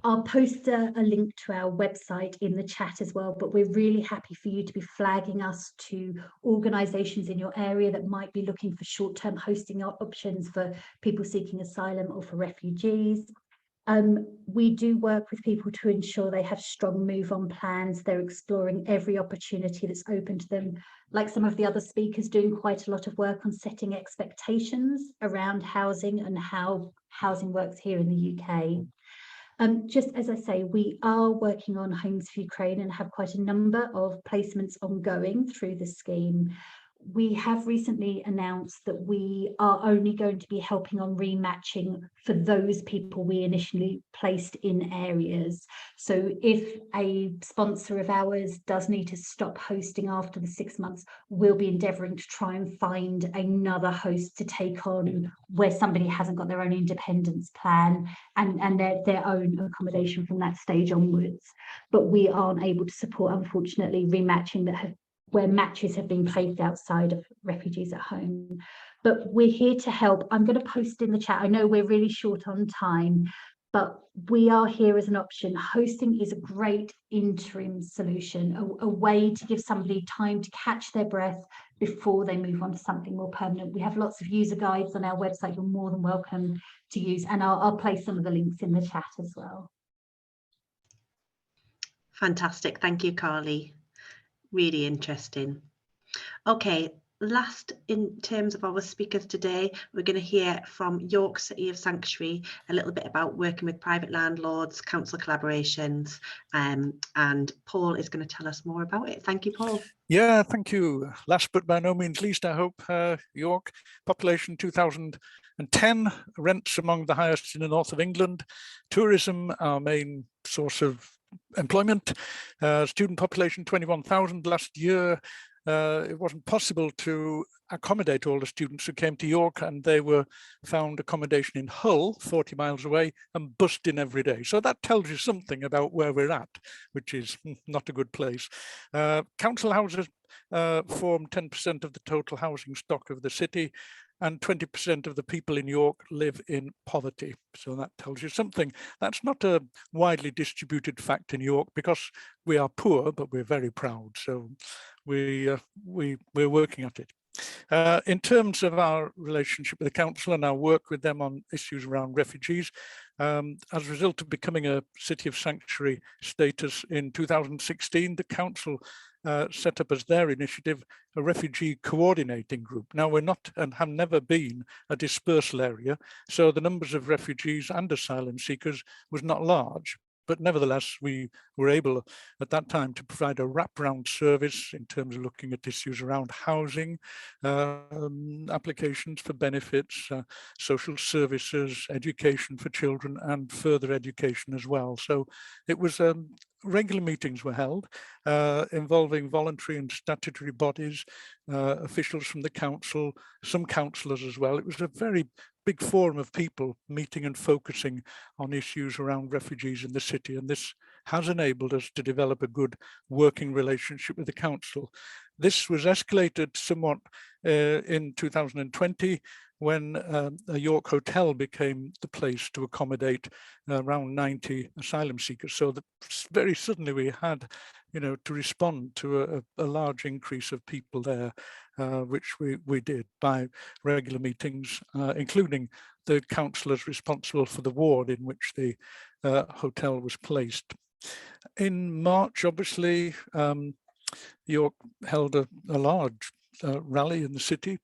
Speaker 7: I'll post a link to our website in the chat as well, but we're really happy for you to be flagging us to organisations in your area that might be looking for short-term hosting options for people seeking asylum or for refugees. We do work with people to ensure they have strong move-on plans. They're exploring every opportunity that's open to them. Like some of the other speakers, doing quite a lot of work on setting expectations around housing and how housing works here in the UK. Just as I say, we are working on Homes for Ukraine and have quite a number of placements ongoing through the scheme. We have recently announced that we are only going to be helping on rematching for those people we initially placed in areas. So if a sponsor of ours does need to stop hosting after the 6 months, we'll be endeavouring to try and find another host to take on where somebody hasn't got their own independence plan and their own accommodation from that stage onwards. But we aren't able to support, unfortunately, rematching where matches have been placed outside of refugees at home. But we're here to help. I'm going to post in the chat. I know we're really short on time, but we are here as an option. Hosting is a great interim solution, a way to give somebody time to catch their breath before they move on to something more permanent. We have lots of user guides on our website you're more than welcome to use, and I'll place some of the links in the chat as well.
Speaker 2: Fantastic. Thank you, Carly. Really interesting. Okay, last in terms of our speakers today, we're going to hear from York City of Sanctuary a little bit about working with private landlords, council collaborations, and Paul is going to tell us more about it. Thank you, Paul.
Speaker 8: Yeah, thank you. Last but by no means least, I hope, York, population 2010, rents among the highest in the north of England, tourism, our main source of employment, student population 21,000 last year. It wasn't possible to accommodate all the students who came to York, and they were found accommodation in Hull, 40 miles away, and bussed in every day. So that tells you something about where we're at, which is not a good place. Council houses form 10% of the total housing stock of the city, and 20% of the people in York live in poverty. So that tells you something. That's not a widely distributed fact in York, because we are poor, but we're very proud. So we're working at it. In terms of our relationship with the council and our work with them on issues around refugees, as a result of becoming a City of Sanctuary status in 2016, the council set up as their initiative a refugee coordinating group. Now, we're not and have never been a dispersal area, so the numbers of refugees and asylum seekers was not large. But nevertheless, we were able at that time to provide a wraparound service in terms of looking at issues around housing, applications for benefits, social services, education for children, and further education as well. So it was regular meetings were held involving voluntary and statutory bodies, officials from the council, some councillors as well. It was a very big forum of people meeting and focusing on issues around refugees in the city, and this has enabled us to develop a good working relationship with the council. This was escalated somewhat in 2020 when a York hotel became the place to accommodate around 90 asylum seekers. So that very suddenly we had, to respond to a large increase of people there, which we did by regular meetings, including the councillors responsible for the ward in which the hotel was placed. In March, obviously, York held a large rally in the city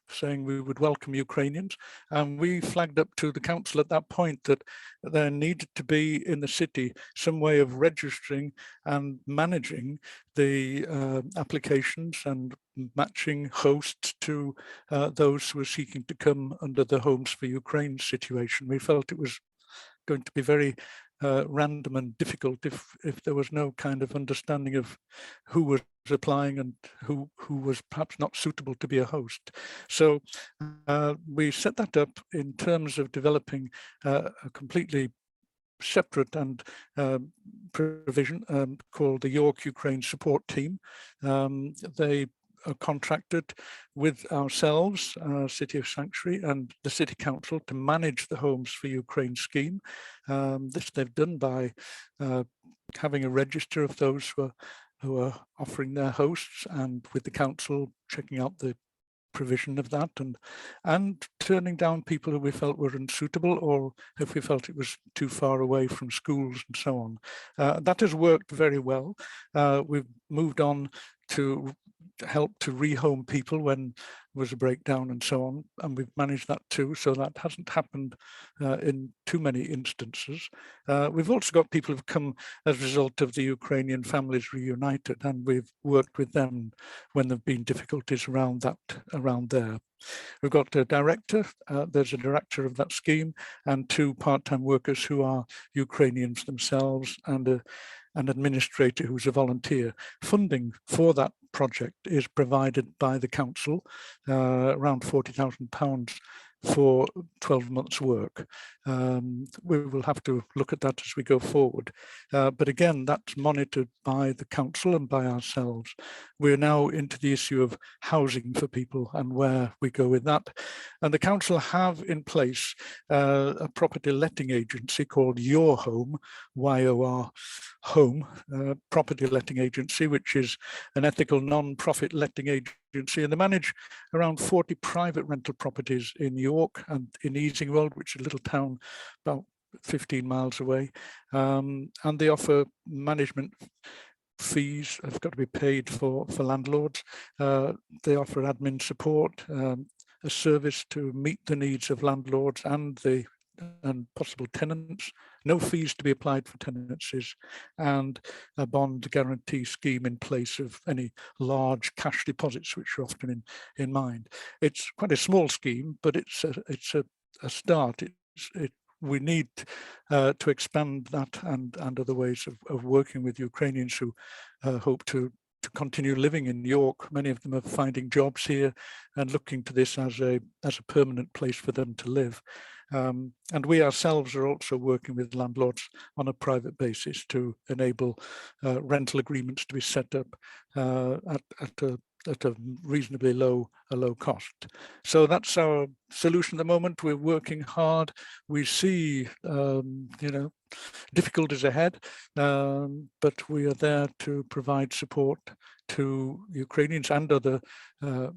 Speaker 8: saying we would welcome Ukrainians, and we flagged up to the council at that point that there needed to be in the city some way of registering and managing the applications and matching hosts to those who were seeking to come under the Homes for Ukraine situation. We felt it was going to be very random and difficult if there was no kind of understanding of who was applying and who was perhaps not suitable to be a host. So we set that up in terms of developing a completely separate and provision called the York Ukraine Support Team. They are contracted with ourselves, City of Sanctuary, and the City Council to manage the Homes for Ukraine scheme. This they've done by having a register of those who are offering their hosts, and with the council checking out the provision of that, and turning down people who we felt were unsuitable, or if we felt it was too far away from schools and so on. That has worked very well. We've moved on to help to rehome people when there was a breakdown and so on, and we've managed that too, so that hasn't happened in too many instances. We've also got people who've come as a result of the Ukrainian Families Reunited, and we've worked with them when there have been difficulties around there. We've got a director, there's a director of that scheme, and 2 part-time workers who are Ukrainians themselves, and an administrator who's a volunteer. Funding for that project is provided by the council, around £40,000 for 12 months work. We will have to look at that as we go forward. But again, that's monitored by the council and by ourselves. We're now into the issue of housing for people and where we go with that. And the council have in place a property letting agency called Your Home, YOR Home, property letting agency, which is an ethical non-profit letting agency, and they manage around 40 private rental properties in York and in Easingwold, which is a little town about 15 miles away, and they offer management fees have got to be paid for landlords. They offer admin support, a service to meet the needs of landlords and possible tenants, no fees to be applied for tenancies, and a bond guarantee scheme in place of any large cash deposits, which are often in mind. It's quite a small scheme, but it's a start. We need to expand that and other ways of working with Ukrainians who hope to continue living in York. Many of them are finding jobs here and looking to this as a permanent place for them to live. And we ourselves are also working with landlords on a private basis to enable rental agreements to be set up at a reasonably low cost. So that's our solution at the moment. We're working hard. We see, difficulties ahead, but we are there to provide support to Ukrainians and other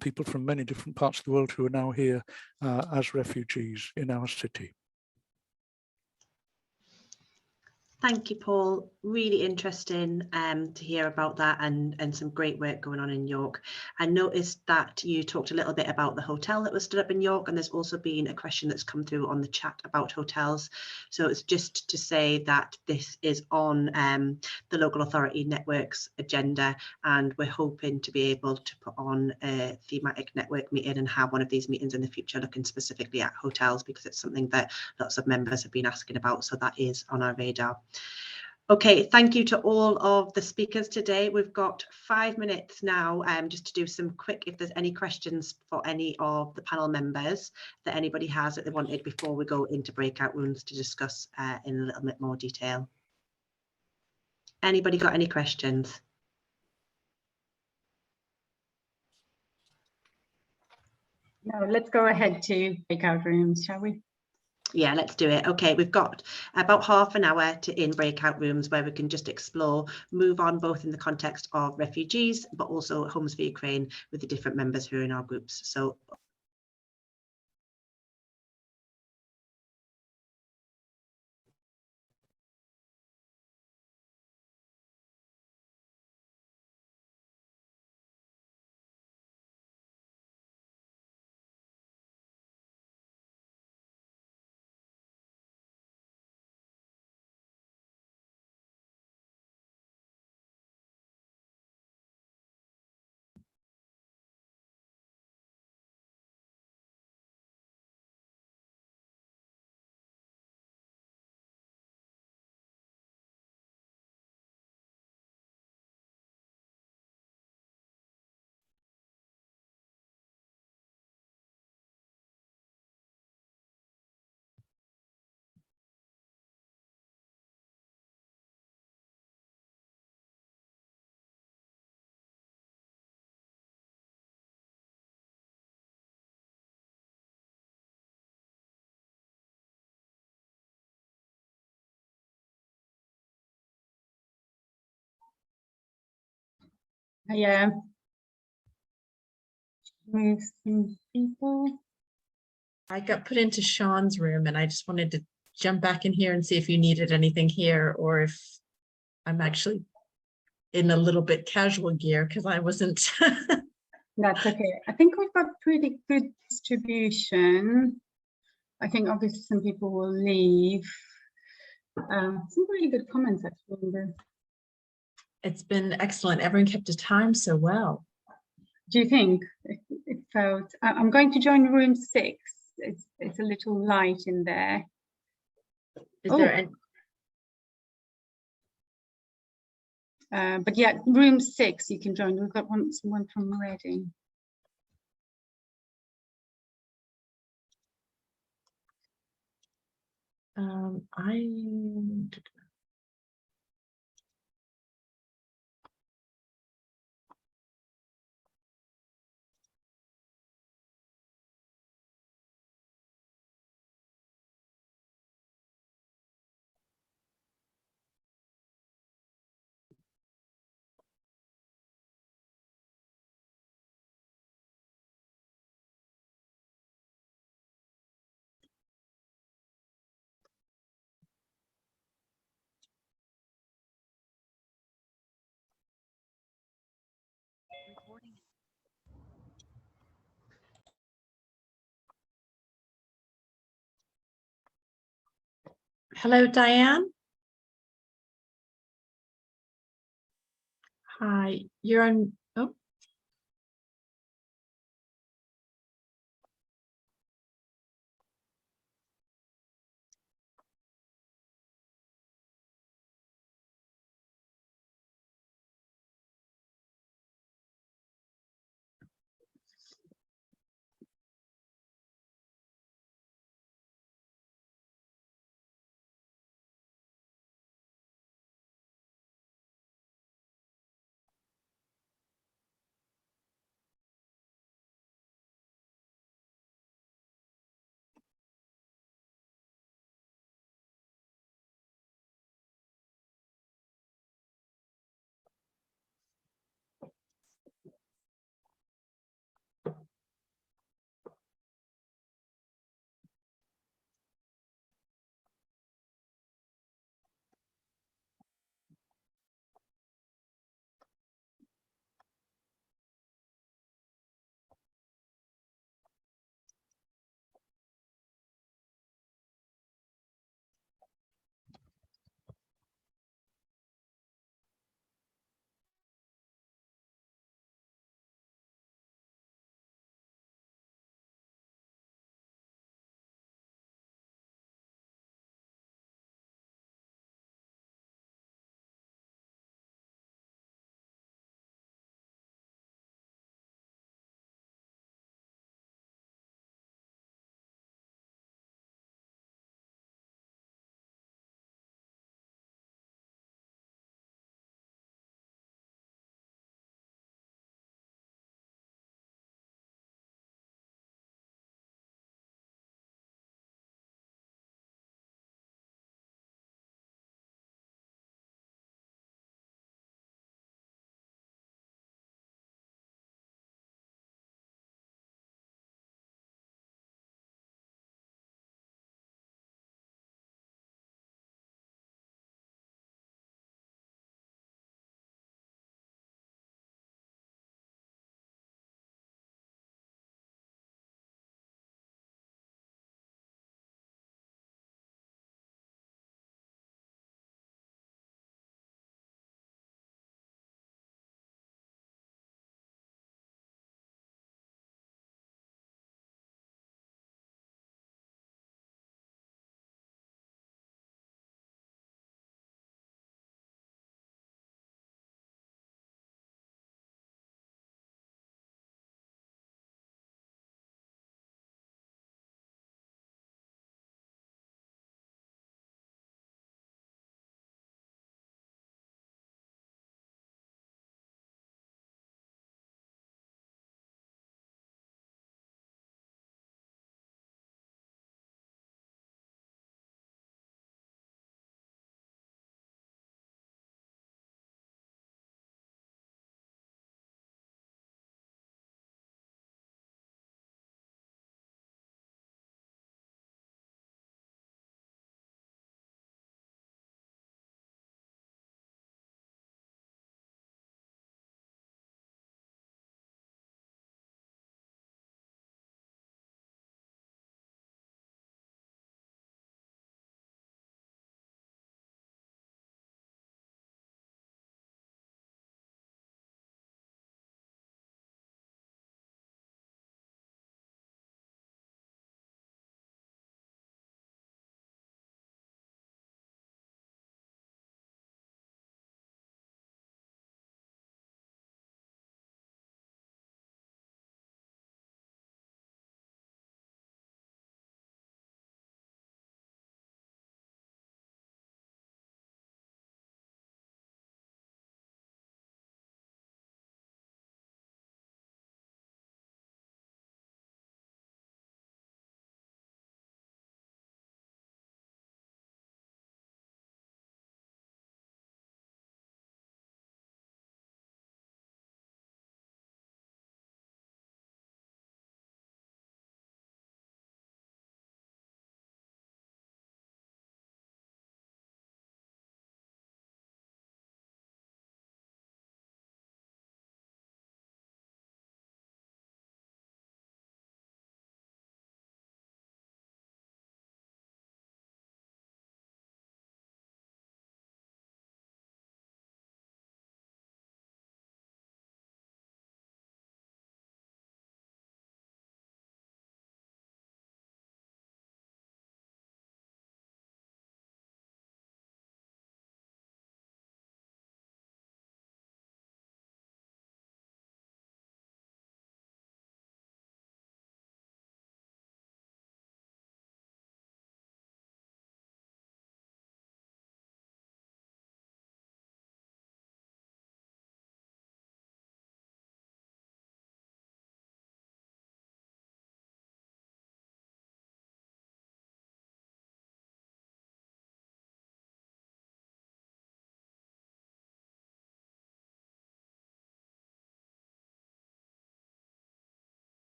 Speaker 8: people from many different parts of the world who are now here as refugees in our city.
Speaker 2: Thank you, Paul. Really interesting to hear about that, and some great work going on in York. I noticed that you talked a little bit about the hotel that was stood up in York, and there's also been a question that's come through on the chat about hotels. So it's just to say that this is on the local authority network's agenda, and we're hoping to be able to put on a thematic network meeting and have one of these meetings in the future looking specifically at hotels, because it's something that lots of members have been asking about. So that is on our radar. Okay, thank you to all of the speakers today. We've got 5 minutes now just to do some quick, if there's any questions for any of the panel members that anybody has that they wanted before we go into breakout rooms to discuss in a little bit more detail. Anybody got any questions?
Speaker 9: No, let's go ahead to breakout rooms, shall we?
Speaker 2: Yeah, let's do it. Okay, we've got about half an hour in breakout rooms where we can just explore, move on both in the context of refugees, but also Homes for Ukraine with the different members who are in our groups. So
Speaker 9: Yeah. Move some people.
Speaker 10: I got put into Sean's room and I just wanted to jump back in here and see if you needed anything here or if I'm actually in a little bit casual gear because I wasn't.
Speaker 9: That's okay. I think we've got pretty good distribution. I think obviously some people will leave. Some really good comments actually.
Speaker 10: It's been excellent. Everyone kept to time so well.
Speaker 9: Do you think it felt? I'm going to join room 6. It's a little light in there.
Speaker 10: Is there any?
Speaker 9: But yeah, room 6 you can join. We've got someone from Reading.
Speaker 10: Hello, Diane. Hi, you're on. Oh.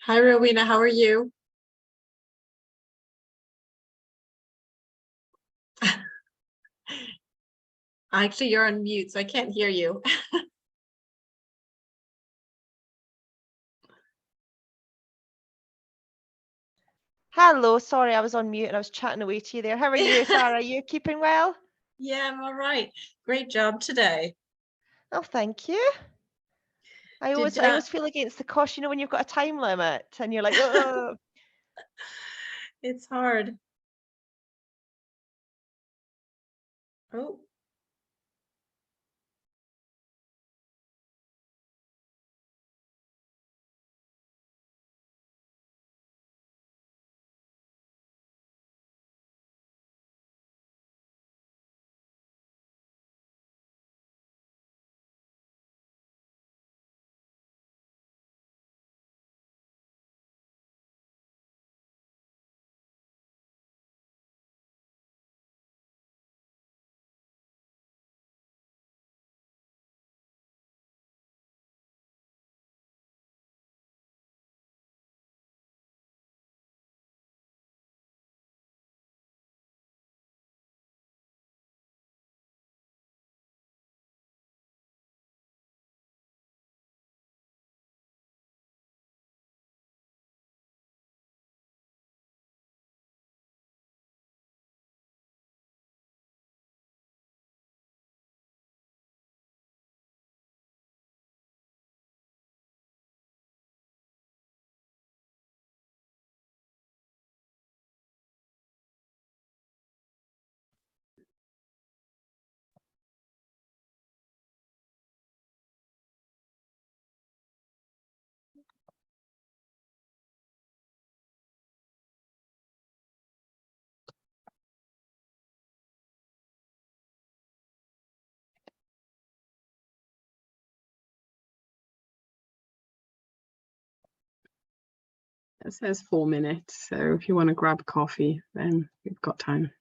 Speaker 10: Hi, Rowena, how are you? Actually, you're on mute, so I can't hear you.
Speaker 3: Hello, sorry, I was on mute and I was chatting away to you there. How are you, Sarah? Are you keeping well?
Speaker 10: Yeah, I'm all right. Great job today.
Speaker 3: Oh, thank you. I always feel against the cost, you know, when you've got a time limit and you're like, oh.
Speaker 10: It's hard. Oh.
Speaker 9: It says 4 minutes, so if you want to grab coffee, then we've got time.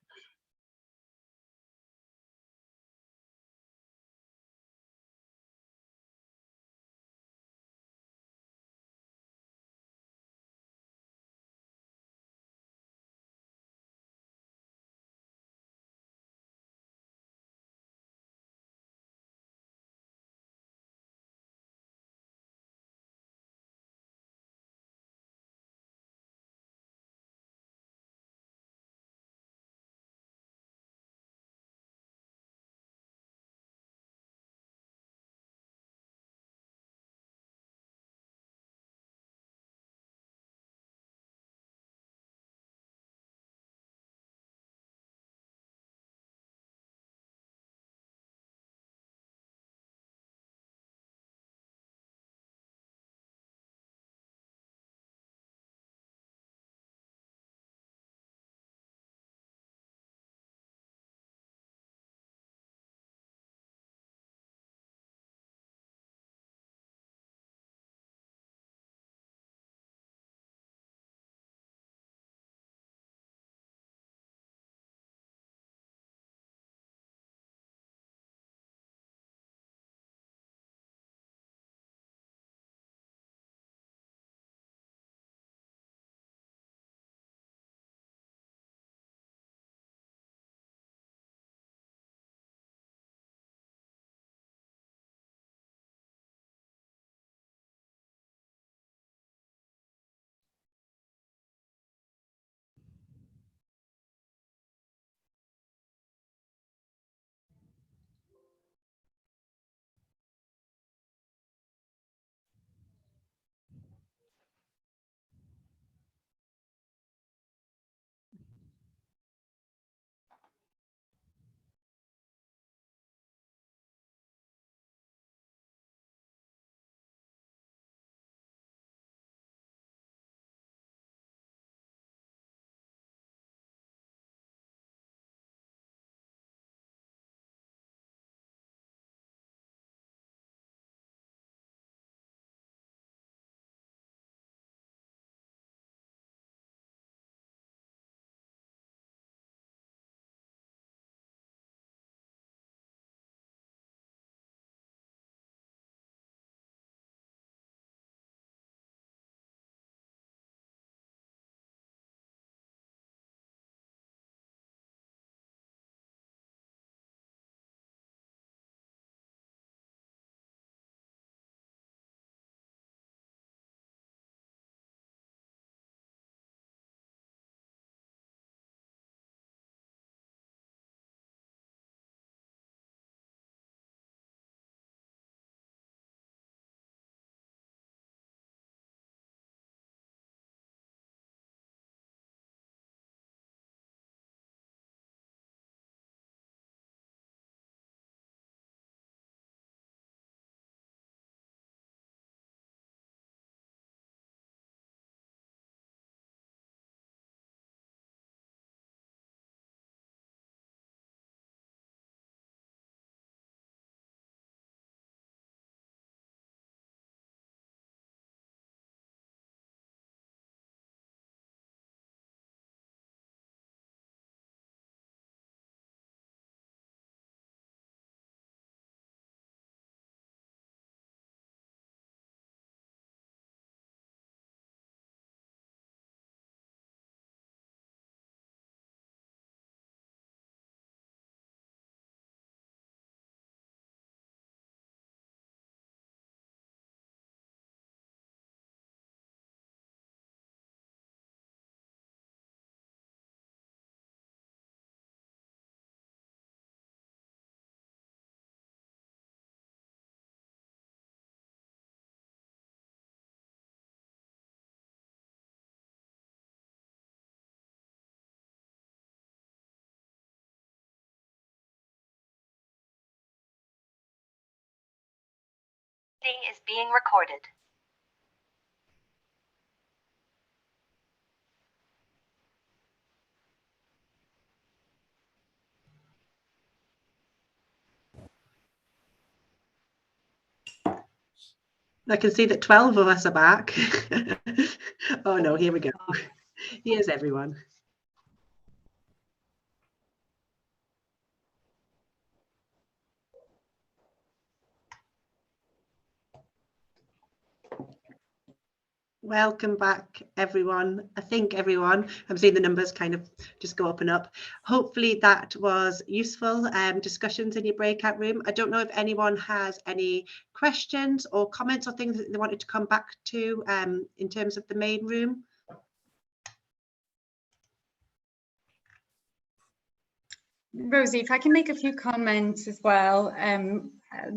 Speaker 1: Meeting is being recorded.
Speaker 2: I can see that 12 of us are back. Oh no, here we go. Here's everyone. Welcome back, everyone. I think everyone, I'm seeing the numbers kind of just go up and up. Hopefully that was useful discussions in your breakout room. I don't know if anyone has any questions or comments or things that they wanted to come back to in terms of the main room.
Speaker 9: Rosie, if I can make a few comments as well,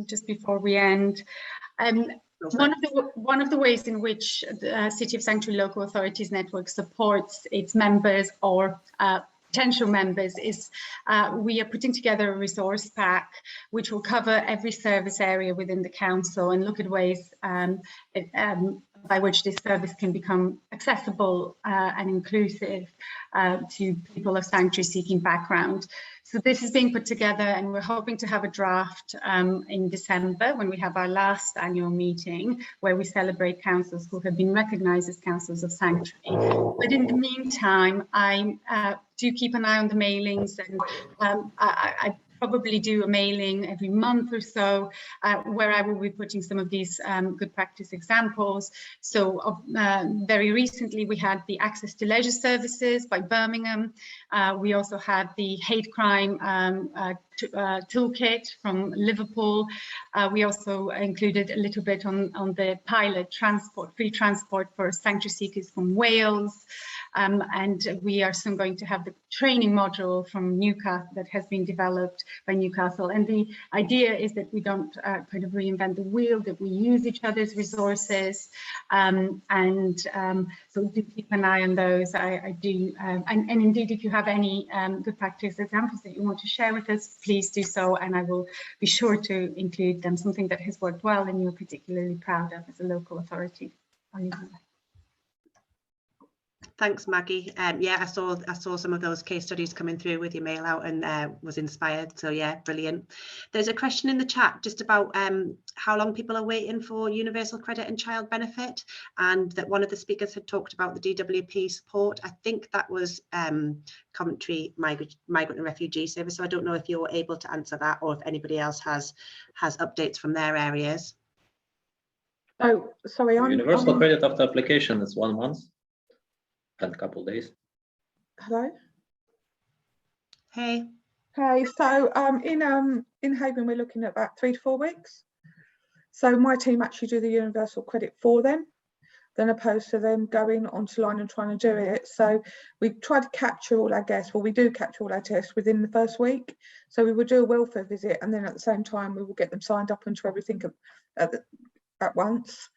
Speaker 9: just before we end. One of the ways in which the City of Sanctuary Local Authorities Network supports its members or potential members is we are putting together a resource pack which will cover every service area within the council and look at ways by which this service can become accessible and inclusive to people of sanctuary seeking background. So this is being put together and we're hoping to have a draft in December when we have our last annual meeting where we celebrate councils who have been recognised as councils of sanctuary. But in the meantime, I do keep an eye on the mailings, and I probably do a mailing every month or so where I will be putting some of these good practice examples. So very recently we had the Access to Leisure Services by Birmingham. We also had the Hate Crime Toolkit from Liverpool. We also included a little bit on the pilot transport, free transport for sanctuary seekers from Wales. And we are soon going to have the training module from Newcastle that has been developed by Newcastle. And the idea is that we don't kind of reinvent the wheel, that we use each other's resources. So do keep an eye on those. I do. And indeed, if you have any good practice examples that you want to share with us, please do so. And I will be sure to include them, something that has worked well and you're particularly proud of as a local authority.
Speaker 2: Thanks, Maggie. Yeah, I saw some of those case studies coming through with your mail out and was inspired. So yeah, brilliant. There's a question in the chat just about how long people are waiting for universal credit and child benefit, and that one of the speakers had talked about the DWP support. I think that was Coventry Migrant and Refugee Service. So I don't know if you're able to answer that or if anybody else has updates from their areas.
Speaker 11: Oh, sorry.
Speaker 6: Universal credit after application is 1 month. And a couple days.
Speaker 11: Hello.
Speaker 2: Hey.
Speaker 11: Hey. So in Haven we're looking at about 3 to 4 weeks. So my team actually do the universal credit for them, then opposed to them going onto line and trying to do it. So we try to capture all our guests. Well, we do capture all our guests within the first week. So we will do a welfare visit, and then at the same time we will get them signed up into everything at once.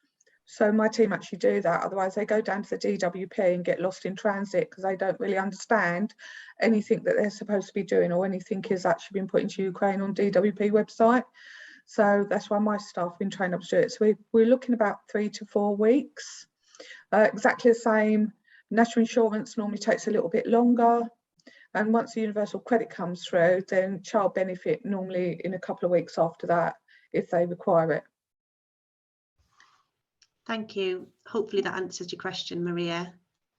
Speaker 11: So my team actually do that. Otherwise they go down to the DWP and get lost in transit because they don't really understand anything that they're supposed to be doing or anything is actually been put into Ukraine on DWP website. So that's why my staff have been trained up to do it. So we're looking about 3 to 4 weeks. Exactly the same. National insurance normally takes a little bit longer. And once the universal credit comes through, then child benefit normally in a couple of weeks after that, if they require it.
Speaker 2: Thank you. Hopefully that answers your question, Maria.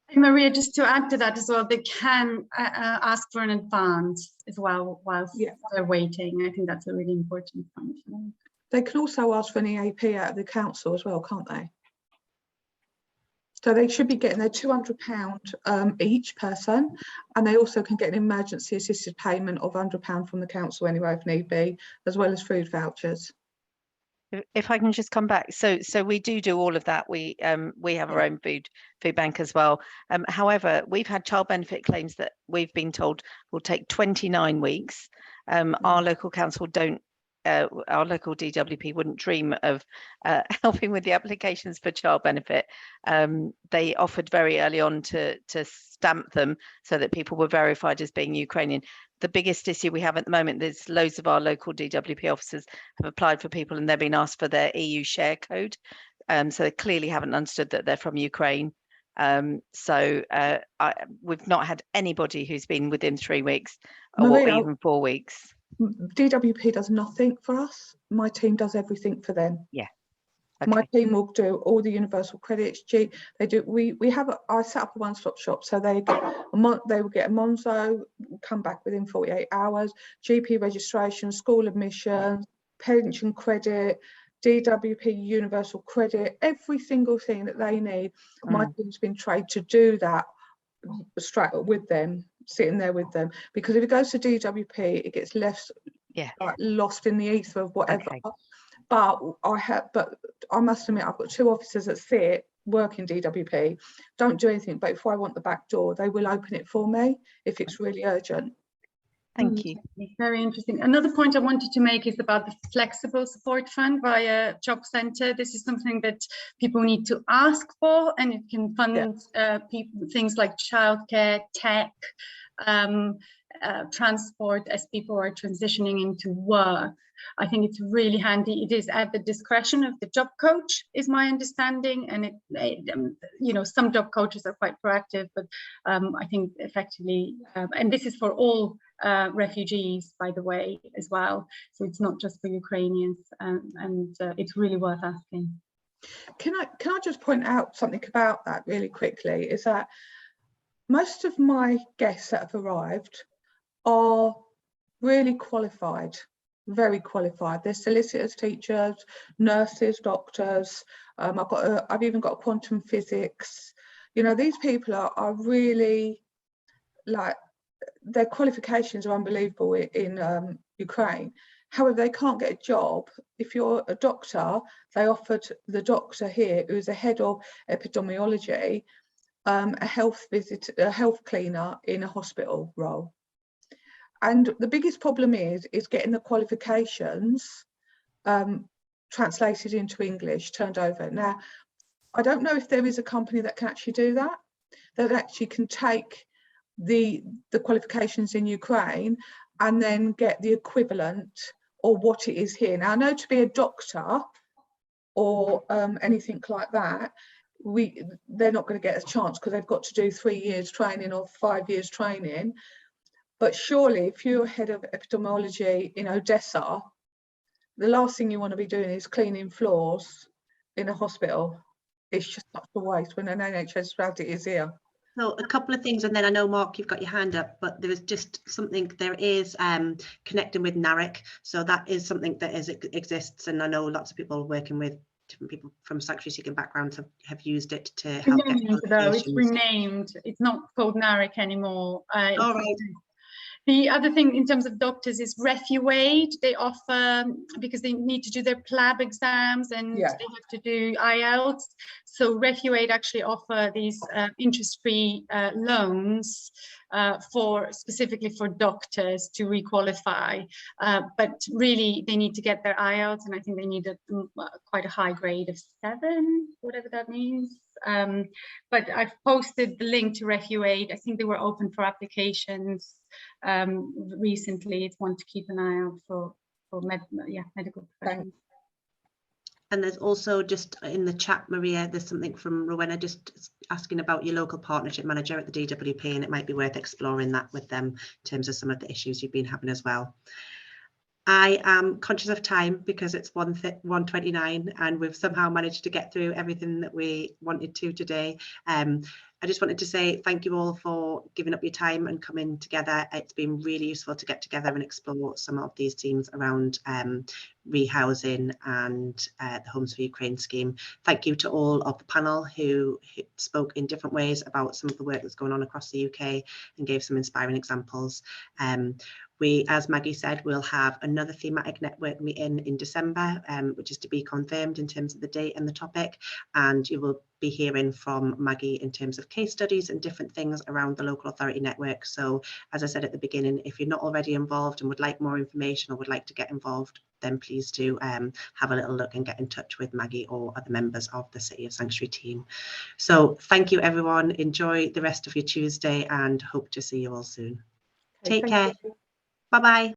Speaker 9: And Maria, just to add to that as well, they can ask for an advance as well whilst they're waiting. I think that's a really important point.
Speaker 11: They can also ask for an EAP out of the council as well, can't they? So they should be getting their £200 each person, and they also can get an emergency assisted payment of £100 from the council anyway if need be, as well as food vouchers.
Speaker 3: If I can just come back, so we do all of that. We have our own food bank as well. However, we've had child benefit claims that we've been told will take 29 weeks. Our local council don't our local DWP wouldn't dream of helping with the applications for child benefit. They offered very early on to stamp them so that people were verified as being Ukrainian. The biggest issue we have at the moment is loads of our local DWP officers have applied for people and they're being asked for their EU share code. So they clearly haven't understood that they're from Ukraine. We've not had anybody who's been within 3 weeks or
Speaker 11: Maria,
Speaker 3: even 4 weeks.
Speaker 11: DWP does nothing for us. My team does everything for them.
Speaker 3: Yeah.
Speaker 11: My
Speaker 3: Okay.
Speaker 11: team will do all the universal credits. They do. I set up a one-stop shop, so they will get a Monzo, come back within 48 hours. GP registration, school admissions, pension credit, DWP universal credit, every single thing that they need. My team's been trained to do that straight with them, sitting there with them, because if it goes to DWP, it gets left lost in the ether of whatever.
Speaker 3: Okay.
Speaker 11: But I must admit, I've got 2 officers that sit, work in DWP, don't do anything. But if I want the back door, they will open it for me if it's really urgent.
Speaker 3: Thank you.
Speaker 9: Very interesting. Another point I wanted to make is about the flexible support fund via Job Centre. This is something that people need to ask for, and it can fund things like childcare, tech, transport as people are transitioning into work. I think it's really handy. It is at the discretion of the job coach, is my understanding, and some job coaches are quite proactive, but I think effectively, and this is for all refugees, by the way, as well. So it's not just for Ukrainians, and it's really worth asking.
Speaker 11: Can I just point out something about that really quickly? Is that most of my guests that have arrived are really qualified, very qualified. They're solicitors, teachers, nurses, doctors. I've even got quantum physics. These people are really, like, their qualifications are unbelievable in Ukraine. However, they can't get a job. If you're a doctor, they offered the doctor here, who's the head of epidemiology, a health cleaner in a hospital role. And the biggest problem is getting the qualifications translated into English, turned over. Now, I don't know if there is a company that can actually do that, that actually can take the qualifications in Ukraine and then get the equivalent or what it is here. Now, I know to be a doctor or anything like that, they're not going to get a chance because they've got to do 3 years training or 5 years training. But surely, if you're head of epidemiology in Odessa, the last thing you want to be doing is cleaning floors in a hospital. It's just such a waste when an NHS strategy is here.
Speaker 2: So a couple of things, and then I know, Mark, you've got your hand up, but there is just something, there is connecting with NARIC. So that is something that exists, and I know lots of people working with different people from sanctuary seeking backgrounds have used it to help get qualifications.
Speaker 9: It's renamed. It's not called NARIC anymore.
Speaker 2: All right.
Speaker 9: The other thing in terms of doctors is RefuAid. They offer, because they need to do their PLAB exams and they have to do IELTS. So RefuAid actually offer these interest-free loans specifically for doctors to requalify. But really, they need to get their IELTS, and I think they need quite a high grade of 7, whatever that means. But I've posted the link to RefuAid. I think they were open for applications recently. It's one to keep an eye out for medical professionals.
Speaker 2: And there's also, just in the chat, Maria, there's something from Rowena just asking about your local partnership manager at the DWP, and it might be worth exploring that with them in terms of some of the issues you've been having as well. I am conscious of time because it's 1:29 and we've somehow managed to get through everything that we wanted to today. I just wanted to say thank you all for giving up your time and coming together. It's been really useful to get together and explore some of these themes around rehousing and the Homes for Ukraine scheme. Thank you to all of the panel who spoke in different ways about some of the work that's going on across the UK and gave some inspiring examples. We, as Maggie said, we'll have another thematic network meeting in December, which is to be confirmed in terms of the date and the topic. And you will be hearing from Maggie in terms of case studies and different things around the local authority network. So as I said at the beginning, if you're not already involved and would like more information or would like to get involved, then please do have a little look and get in touch with Maggie or other members of the City of Sanctuary team. So thank you, everyone. Enjoy the rest of your Tuesday and hope to see you all soon. Take care. Bye-bye.